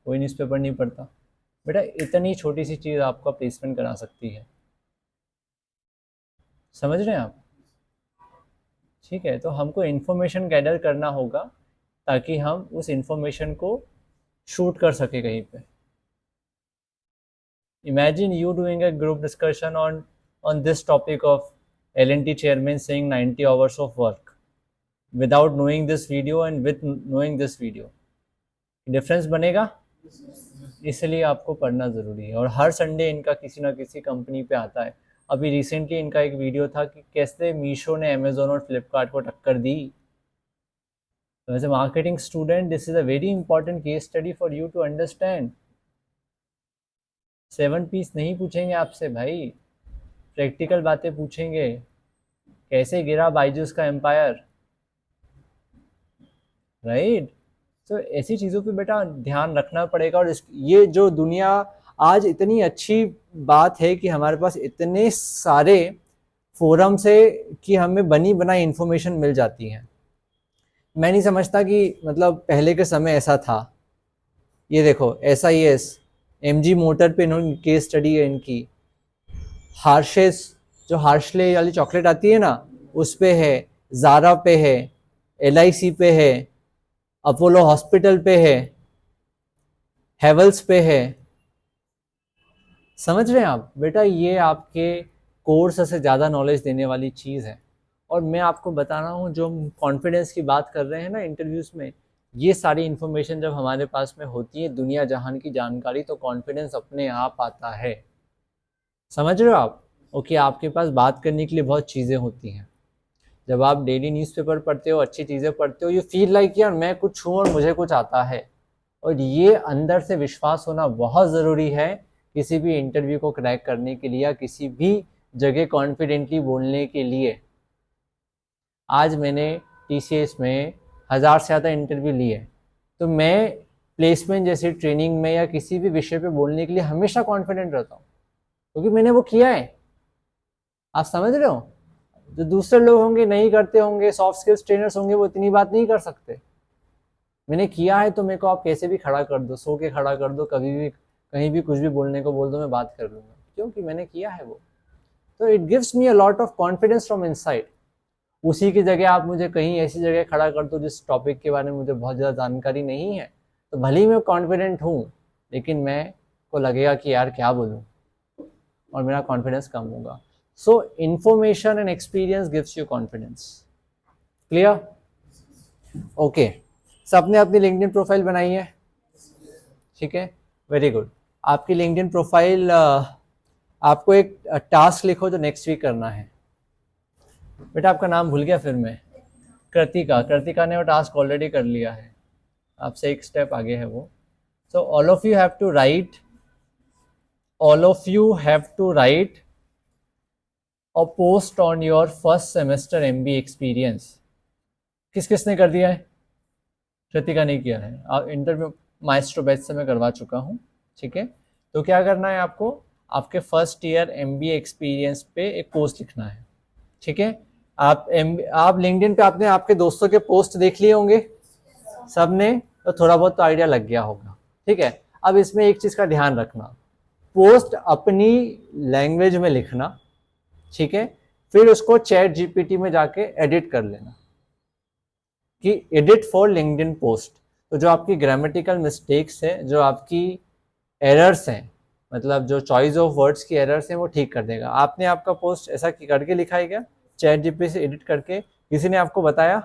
कोई न्यूज़पेपर नहीं पढ़ता। बेटा इतनी छोटी सी चीज़ आपका प्लेसमेंट करा सकती है, समझ रहे हैं आप? ठीक है, तो हमको इन्फॉर्मेशन गैदर करना होगा ताकि हम उस इन्फॉर्मेशन को शूट कर सके कहीं पे. Imagine you doing a group discussion on this topic of L&T chairman saying 90 hours of work without knowing this video and with knowing this video. Difference बनेगा. इसलिए आपको पढ़ना ज़रूरी है. और हर संडे इनका किसी ना किसी कंपनी पे आता है. अभी रिसेंटली इनका एक वीडियो था कि कैसे मीशो ने अमेजोन और फ्लिपकार्ट को टक्कर दी. तो as a marketing student this is a very important case study for you to understand. 7 piece नहीं पूछेंगे आपसे भाई, प्रैक्टिकल बातें पूछेंगे. कैसे गिरा बाइजूस का एम्पायर, राइट. तो ऐसी चीज़ों पे बेटा ध्यान रखना पड़ेगा. और ये जो दुनिया आज इतनी अच्छी बात है कि हमारे पास इतने सारे फोरम्स है कि हमें बनी बनाई इन्फॉर्मेशन मिल जाती है. मैं नहीं समझता कि मतलब पहले के समय ऐसा था. ये देखो SIS MG मोटर पे इन्होंने केस स्टडी है इनकी. हार्शेस जो हार्शले वाली चॉकलेट आती है ना, उस पे है. ज़ारा पे है, LIC पे है, अपोलो हॉस्पिटल पे है, हेवल्स पे है. समझ रहे हैं आप बेटा, ये आपके कोर्स से ज़्यादा नॉलेज देने वाली चीज़ है. और मैं आपको बता रहा हूँ, जो हम कॉन्फिडेंस की बात कर रहे हैं ना इंटरव्यूज़ में, ये सारी इन्फॉर्मेशन जब हमारे पास में होती है, दुनिया जहान की जानकारी, तो कॉन्फिडेंस अपने आप आता है. समझ रहे हो आप. ओके, आपके पास बात करने के लिए बहुत चीज़ें होती हैं. जब आप डेली न्यूज़पेपर पढ़ते हो, अच्छी चीज़ें पढ़ते हो, यू फील लाइक यार मैं कुछ हूँ और मुझे कुछ आता है. और ये अंदर से विश्वास होना बहुत ज़रूरी है किसी भी इंटरव्यू को क्रैक करने के लिए या किसी भी जगह कॉन्फिडेंटली बोलने के लिए. आज मैंने TCS में 1000 से ज़्यादा इंटरव्यू लिए, तो मैं प्लेसमेंट जैसी ट्रेनिंग में या किसी भी विषय पे बोलने के लिए हमेशा कॉन्फिडेंट रहता हूँ, क्योंकि मैंने वो किया है. आप समझ रहे हो. जो दूसरे लोग होंगे नहीं करते होंगे, सॉफ्ट स्किल्स ट्रेनर्स होंगे, वो इतनी बात नहीं कर सकते. मैंने किया है, तो मेरे को आप कैसे भी खड़ा कर दो, सो के खड़ा कर दो, कभी भी कहीं भी कुछ भी बोलने को बोल दो, मैं बात कर लूँगा, क्योंकि मैंने किया है वो. तो it gives me a lot of confidence from inside. उसी की जगह आप मुझे कहीं ऐसी जगह खड़ा कर दो जिस टॉपिक के बारे में मुझे बहुत ज़्यादा जानकारी नहीं है, तो भले ही मैं कॉन्फिडेंट हूँ, लेकिन मैं को लगेगा कि यार क्या बोलूँ, और मेरा कॉन्फिडेंस कम होगा. So information and experience gives you confidence. Clear. Okay, सबने अपनी लिंक्डइन प्रोफाइल बनाई है. ठीक है, वेरी गुड. आपकी लिंक्डइन प्रोफाइल, आपको एक टास्क लिखो जो नेक्स्ट वीक करना है. बेटा आपका नाम भूल गया फिर मैं. कृतिका ने वो टास्क ऑलरेडी कर लिया है, आपसे एक स्टेप आगे है वो. So all of you have to write a post on your first semester MBA experience. किस किसने कर दिया है. कृतिका नहीं किया है. आप इंटरव्यू माइस्ट्रो बैच से मैं करवा चुका हूँ. ठीक है, तो क्या करना है आपको, आपके फर्स्ट ईयर MBA एक्सपीरियंस पे एक पोस्ट लिखना है. ठीक है, आप लिंक्डइन पे आपने आपके दोस्तों के पोस्ट देख लिए होंगे सबने, तो थोड़ा बहुत तो आइडिया लग गया होगा. ठीक है, अब इसमें एक चीज़ का ध्यान रखना, पोस्ट अपनी लैंग्वेज में लिखना. ठीक है, फिर उसको चैट GPT में जाके एडिट कर लेना कि एडिट फॉर लिंक्डइन पोस्ट. तो जो आपकी ग्रामेटिकल मिस्टेक्स है, जो आपकी एरर्स हैं, मतलब जो चॉइस ऑफ वर्ड्स की एरर्स हैं, वो ठीक कर देगा. आपने आपका पोस्ट ऐसा करके लिखा है क्या, चैट GPT से एडिट करके? किसी ने आपको बताया?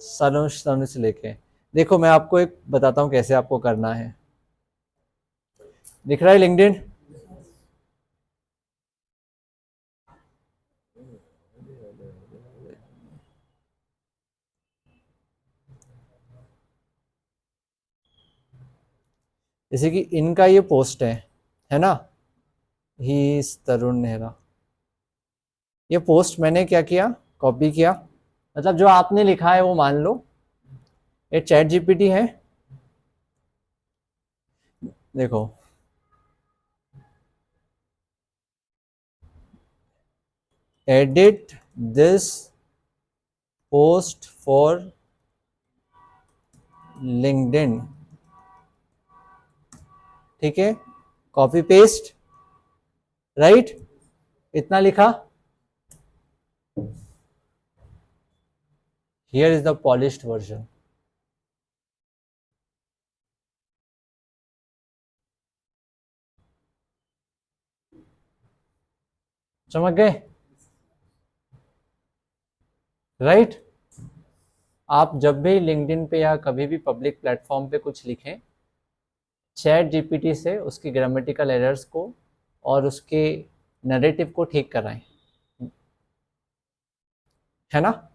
सनु से लेके. देखो मैं आपको एक बताता हूँ कैसे आपको करना है. दिख रहा है लिंक्डइन? जैसे कि इनका ये पोस्ट है ना, ही तरुण नेहरा. ये पोस्ट मैंने क्या किया, कॉपी किया. मतलब जो आपने लिखा है वो मान लो ये चैट GPT है. देखो edit this post for LinkedIn. ठीक है, कॉपी पेस्ट, राइट. इतना लिखा. Here is the polished version. चमक गए, राइट? आप जब भी लिंक्डइन पे या कभी भी पब्लिक प्लेटफॉर्म पे कुछ लिखें, चैट जीपीटी से उसकी ग्रामेटिकल एरर्स को और उसके नरेटिव को ठीक कराएं, है ना?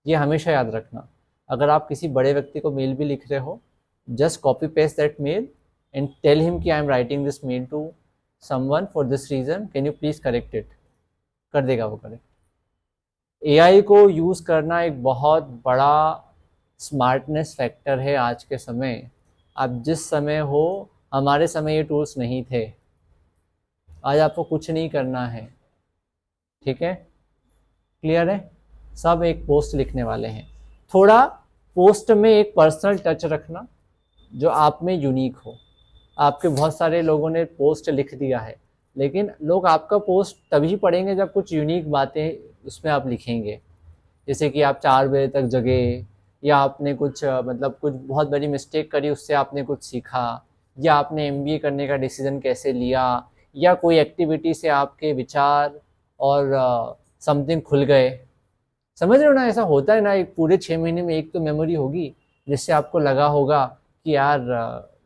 ये हमेशा याद रखना। अगर आप किसी बड़े व्यक्ति को मेल भी लिख रहे हो, just copy paste that mail and tell him कि I am writing this mail to someone for this reason, can you please correct it, कर देगा वो करेक्ट। एआई को यूज़ करना एक बहुत बड़ा स्मार्टनेस फैक्टर है आज के समय। आप जिस समय हो, हमारे समय ये टूल्स नहीं थे। आज आपको कुछ नहीं करना है, ठीक है? क्लियर है? सब एक पोस्ट लिखने वाले हैं। थोड़ा पोस्ट में एक पर्सनल टच रखना जो आप में यूनिक हो। आपके बहुत सारे लोगों ने पोस्ट लिख दिया है, लेकिन लोग आपका पोस्ट तभी पढ़ेंगे जब कुछ यूनिक बातें उसमें आप लिखेंगे। जैसे कि आप 4 बजे तक जगे, या आपने कुछ मतलब कुछ बहुत बड़ी मिस्टेक करी, उससे आपने कुछ सीखा, या आपने एमबीए करने का डिसीजन कैसे लिया, या कोई एक्टिविटी से आपके विचार और समथिंग खुल गए। समझ रहे हो ना? ऐसा होता है ना, एक पूरे 6 महीने में एक तो मेमोरी होगी जिससे आपको लगा होगा कि यार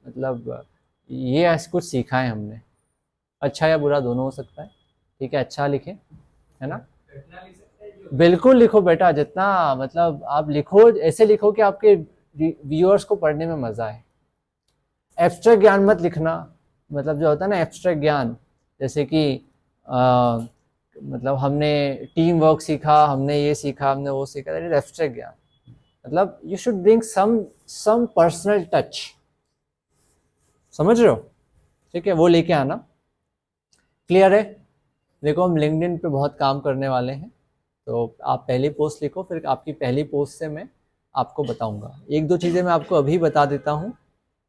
मतलब ये ऐसे कुछ सीखा है हमने। अच्छा या बुरा दोनों हो सकता है, ठीक है? अच्छा लिखें, है ना? बिल्कुल लिखो बेटा, जितना मतलब आप लिखो, ऐसे लिखो कि आपके व्यूअर्स को पढ़ने में मजा आए। एब्स्ट्रैक्ट ज्ञान मत लिखना, मतलब जो होता है ना एब्स्ट्रैक्ट ज्ञान, जैसे कि मतलब हमने टीम वर्क सीखा, हमने ये सीखा, हमने वो सीखा, दैट इज एब्स्ट्रैक्ट ज्ञान। मतलब you should bring some personal touch, समझ रहे हो? ठीक है, वो लेके आना। क्लियर है? देखो, हम लिंक्डइन पे बहुत काम करने वाले हैं, तो आप पहली पोस्ट लिखो, फिर आपकी पहली पोस्ट से मैं आपको बताऊंगा। एक दो चीज़ें मैं आपको अभी बता देता हूँ।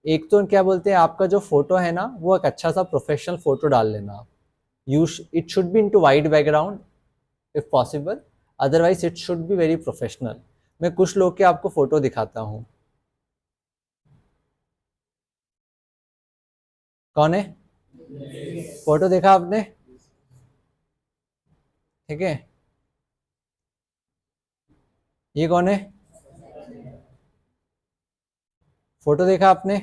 एक तो क्या बोलते हैं, आपका जो फोटो है ना, वो एक अच्छा सा प्रोफेशनल फोटो डाल लेना आप। It should be into white background if possible, otherwise it should be very professional. मैं कुछ लोग के आपको फोटो दिखाता हूँ। कौन है? फोटो देखा आपने? ठीक है, ये कौन है? फोटो देखा आपने?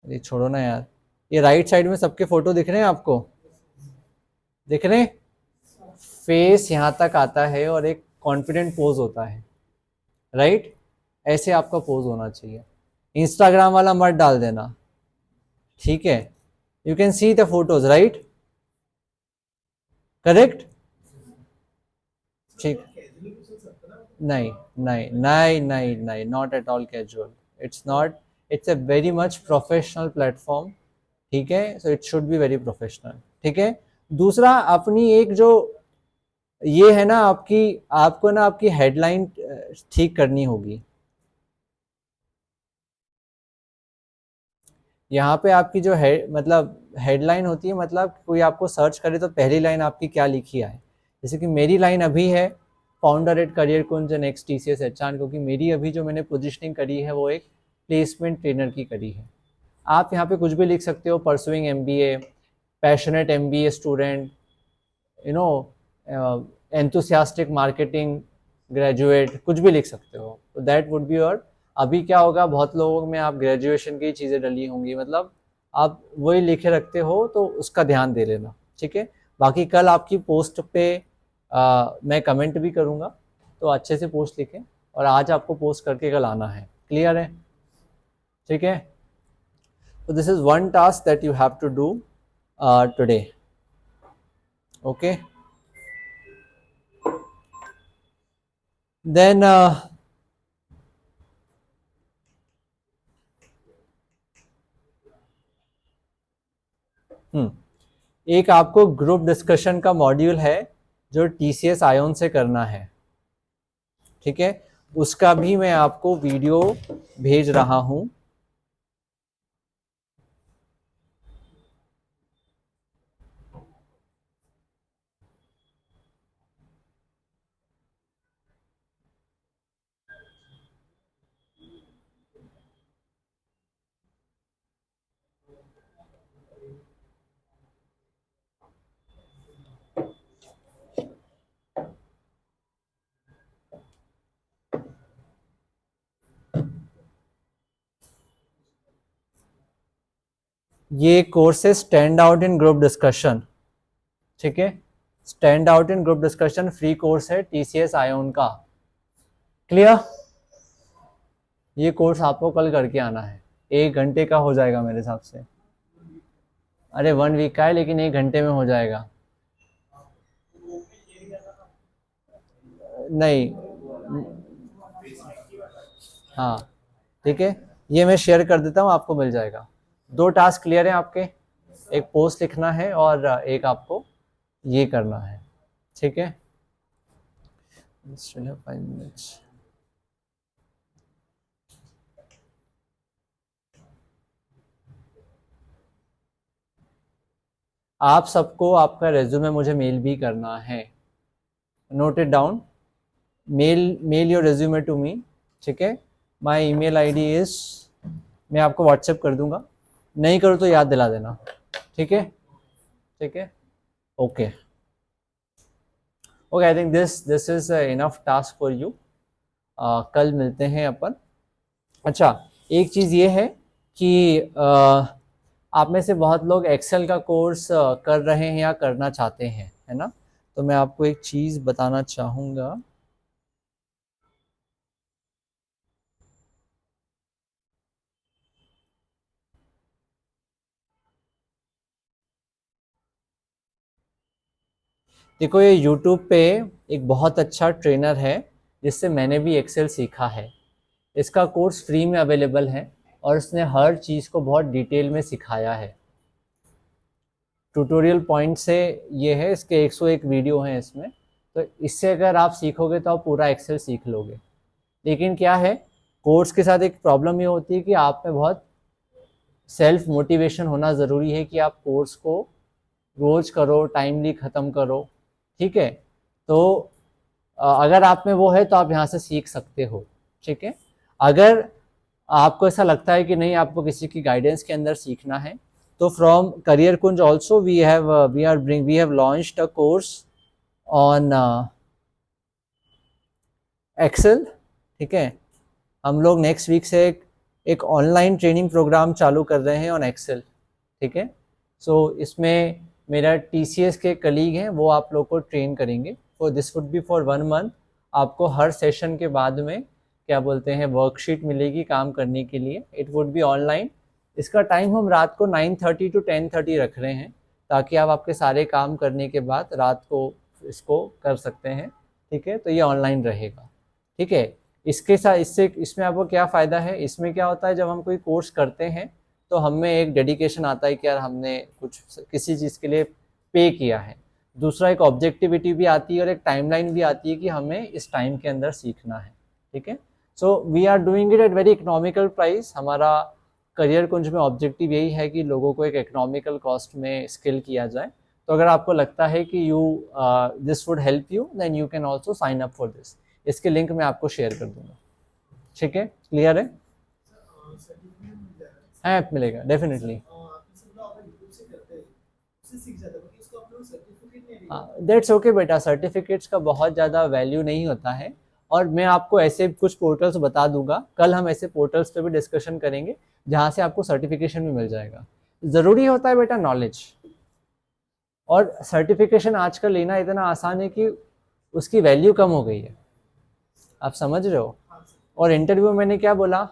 अरे छोड़ो ना यार, ये राइट साइड में सबके फोटो दिख रहे हैं आपको? दिख रहे हैं? फेस यहाँ तक आता है और एक कॉन्फिडेंट पोज होता है, राइट? ऐसे आपका पोज होना चाहिए। इंस्टाग्राम वाला मत डाल देना, ठीक है? You can see the photos, right? Correct? ठीक, नहीं नहीं नहीं नहीं नहीं, not at all casual, it's not, it's a very much professional platform, ठीक है? So it should be very professional, ठीक है? दूसरा, अपनी एक जो ये है ना आपकी, आपको ना आपकी हेडलाइन ठीक करनी होगी। यहाँ पे आपकी जो है मतलब हेडलाइन होती है, मतलब कोई आपको सर्च करे तो पहली लाइन आपकी क्या लिखी आए। जैसे कि मेरी लाइन अभी है founder at career Kunj next TCS HR, क्योंकि मेरी अभी जो मैंने पोजीशनिंग करी है वो एक प्लेसमेंट ट्रेनर की करी है। आप यहाँ पे कुछ भी लिख सकते हो, pursuing MBA, passionate MBA student, you know, enthusiastic marketing graduate, कुछ भी लिख सकते हो, तो दैट वुड बी योर। अभी क्या होगा, बहुत लोगों में आप ग्रेजुएशन की चीज़ें डली होंगी, मतलब आप वही लिखे रखते हो, तो उसका ध्यान दे लेना, ठीक है? बाकी कल आपकी पोस्ट पे मैं कमेंट भी करूँगा, तो अच्छे से पोस्ट लिखें, और आज आपको पोस्ट करके कल आना है। क्लियर है? ठीक है? तो this is one task that you have to do today, okay? Then एक आपको ग्रुप डिस्कशन का मॉड्यूल है जो टीसीएस आयोन से करना है, ठीक है? उसका भी मैं आपको वीडियो भेज रहा हूं। ये कोर्स है stand out in group discussion, ठीक है, stand out in group discussion free course है TCS आयोन का। क्लियर? ये कोर्स आपको कल करके आना है, 1 घंटे का हो जाएगा मेरे हिसाब से। अरे 1 वीक का है लेकिन 1 घंटे में हो जाएगा। नहीं, हाँ ठीक है, ये मैं शेयर कर देता हूँ, आपको मिल जाएगा। 2 टास्क क्लियर है आपके, एक पोस्ट लिखना है और एक आपको ये करना है, ठीक है। 5 मिनट्स। आप सबको आपका रेज्यूमे मुझे मेल भी करना है, note it down, mail your resume to me, ठीक है। माय ईमेल आईडी इज, मैं आपको व्हाट्सएप कर दूंगा, नहीं करो तो याद दिला देना, ठीक है, ठीक है, okay okay. I think this is enough task for you. कल मिलते हैं अपन। अच्छा, एक चीज़ ये है कि आप में से बहुत लोग एक्सेल का कोर्स कर रहे हैं या करना चाहते हैं, है ना, तो मैं आपको एक चीज़ बताना चाहूँगा। देखो, ये YouTube पे एक बहुत अच्छा ट्रेनर है जिससे मैंने भी एक्सेल सीखा है। इसका कोर्स फ्री में अवेलेबल है और उसने हर चीज़ को बहुत डिटेल में सिखाया है। ट्यूटोरियल पॉइंट से ये है, इसके 101 वीडियो हैं इसमें, तो इससे अगर आप सीखोगे तो आप पूरा एक्सेल सीख लोगे। लेकिन क्या है, कोर्स के साथ एक प्रॉब्लम ये होती है कि आप में बहुत सेल्फ मोटिवेशन होना ज़रूरी है कि आप कोर्स को रोज़ करो, टाइमली ख़त्म करो, ठीक है। तो अगर आप में वो है तो आप यहाँ से सीख सकते हो, ठीक है। अगर आपको ऐसा लगता है कि नहीं, आपको किसी की गाइडेंस के अंदर सीखना है, तो from career Kunj also we have launched a course on Excel, ठीक है। हम लोग नेक्स्ट वीक से एक ऑनलाइन ट्रेनिंग प्रोग्राम चालू कर रहे हैं ऑन एक्सेल, ठीक है। सो इसमें मेरा TCS के कलीग हैं, वो आप लोग को ट्रेन करेंगे। तो this would be for 1 month. आपको हर सेशन के बाद में क्या बोलते हैं, वर्कशीट मिलेगी काम करने के लिए। It would B online. इसका टाइम हम रात को 9:30 to 10:30 रख रहे हैं, ताकि आप आपके सारे काम करने के बाद रात को इसको कर सकते हैं, ठीक है। तो ये ऑनलाइन रहेगा, ठीक है। इसके साथ इसमें आपको क्या फ़ायदा है, इसमें क्या होता है, जब हम कोई कोर्स करते हैं तो हमें एक डेडिकेशन आता है कि यार हमने कुछ किसी चीज़ के लिए पे किया है। दूसरा, एक ऑब्जेक्टिविटी भी आती है और एक टाइमलाइन भी आती है कि हमें इस टाइम के अंदर सीखना है, ठीक है। So we are doing it at very economical price. हमारा करियर कुंज में ऑब्जेक्टिव यही है कि लोगों को एक इकोनॉमिकल कॉस्ट में स्किल किया जाए। तो अगर आपको लगता है कि this would help you, then you can also sign up for this. इसके लिंक मैं आपको शेयर कर दूंगा, ठीक है, क्लियर है? ऐप मिलेगा डेफिनेटली। दैट्स ओके बेटा, सर्टिफिकेट्स का बहुत ज़्यादा वैल्यू नहीं होता है। और मैं आपको ऐसे कुछ पोर्टल्स बता दूंगा, कल हम ऐसे पोर्टल्स पे भी डिस्कशन करेंगे जहाँ से आपको सर्टिफिकेशन भी मिल जाएगा। ज़रूरी होता है बेटा नॉलेज, और सर्टिफिकेशन आजकल लेना इतना आसान है कि उसकी वैल्यू कम हो गई है, आप समझ रहे हो। और इंटरव्यू में मैंने क्या बोला,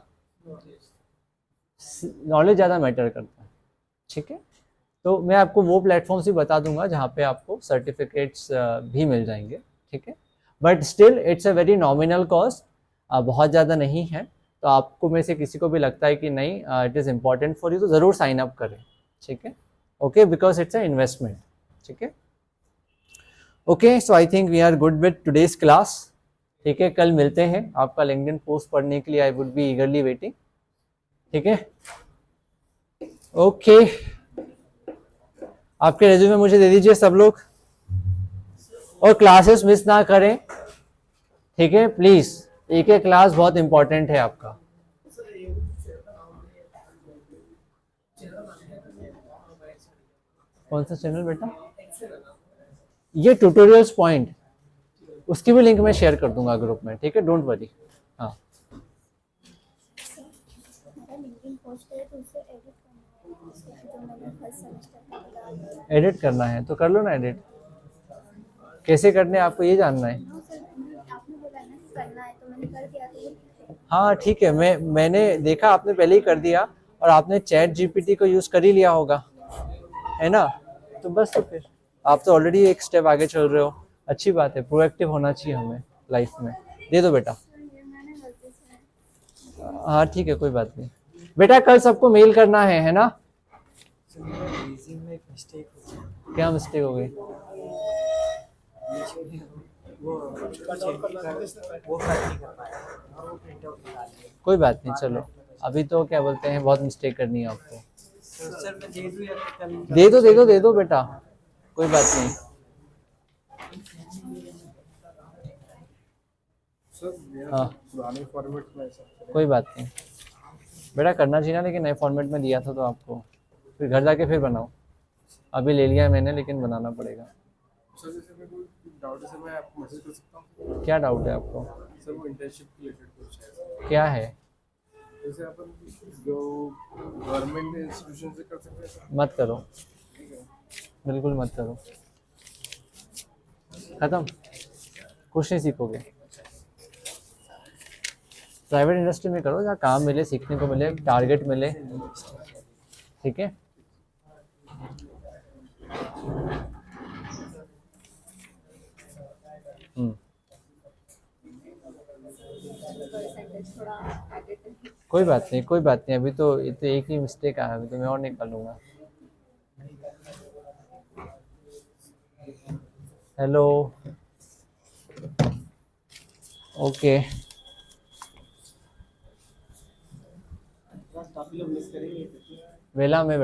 नॉलेज ज़्यादा मैटर करता है, ठीक है। तो मैं आपको वो प्लेटफॉर्म्स भी बता दूंगा जहाँ पे आपको सर्टिफिकेट्स भी मिल जाएंगे, ठीक है। But still it's a very nominal cost, बहुत ज़्यादा नहीं है। तो आपको में से किसी को भी लगता है कि नहीं it is important for you, तो ज़रूर साइन अप करें, ठीक है, okay, because it's a investment, ठीक है। Okay, so I think we are good with today's class, ठीक है। कल मिलते हैं, आपका लिंक्डइन पोस्ट पढ़ने के लिए आई वुड बी ईगरली वेटिंग, ठीक है, ओके। आपके रेज्यूमे मुझे दे दीजिए सब लोग, और क्लासेस मिस ना करें, ठीक है, प्लीज। एक एक क्लास बहुत इंपॉर्टेंट है आपका। कौन सा चैनल बेटा? ये ट्यूटोरियल्स पॉइंट, उसकी भी लिंक मैं शेयर कर दूंगा ग्रुप में, ठीक है, डोंट वरी। हाँ, लिंक्डइन पोस्ट है तो उसे एडिट करना है। तो मैंने फर्स्ट सेमेस्टर का बता दिया। एडिट करना है तो कर लो ना एडिट, कैसे करने हैं आपको ये जानना है? हाँ सर, आपने बोला है ना कि करना है तो मैंने कर दिया, तो वो ठीक है। हाँ ठीक है, मैंने देखा आपने पहले ही कर दिया और आपने चैट जीपीटी को यूज़ कर ही लिया होगा, है ना? तो बस, तो फिर आप तो ऑलरेडी एक स्टेप आगे चल रहे हो, अच्छी बात है। प्रोएक्टिव होना चाहिए हमें लाइफ में। दे दो बेटा। सर ये मैंने गलती से हाँ ठीक है, कोई बात नहीं बेटा, कल सबको मेल करना है ना? सर मेरा रिज्यूम में एक मिस्टेक हो गई। क्या मिस्टेक हो गई? वो वो कट नहीं कर पाया और वो प्रिंट आउट निकाल लिया। कोई बात नहीं, चलो अभी तो क्या बोलते हैं, बहुत मिस्टेक करनी है आपको। सर मैं दे दूँ या फिर कल? दे दो बेटा, कोई बात नहीं। सर मेरा हाँ पुराने फॉर्मेट में ऐसा कोई बात नहीं बेटा, करना चाहिए ना, लेकिन नए फॉर्मेट में दिया था तो आपको, फिर घर जाके फिर बनाओ। अभी ले लिया है मैंने, लेकिन बनाना पड़ेगा। सर जैसे मेरे को डाउट है सर, मैं आपको मैसेज कर सकता हूँ? क्या डाउट है आपको? सर वो इंटर्नशिप रिलेटेड कुछ है सर। क्या है? जैसे अपन जो गवर्नमेंट इंस्टीट्यूशन से कर सकते हैं सर? मत करो, ठीक है। बिल्कुल मत करो, खत्म, कुछ नहीं सीखोगे। प्राइवेट इंडस्ट्री में करो, जहाँ काम मिले, सीखने को मिले, टारगेट मिले, ठीक है? परसेंटेज थोड़ा एडिट कोई बात नहीं, कोई बात नहीं, अभी तो ये तो एक ही मिस्टेक आया, अभी तो मैं और निकालूंगा। हेलो, ओके, काफी लोग मिस करेंगे। वेला में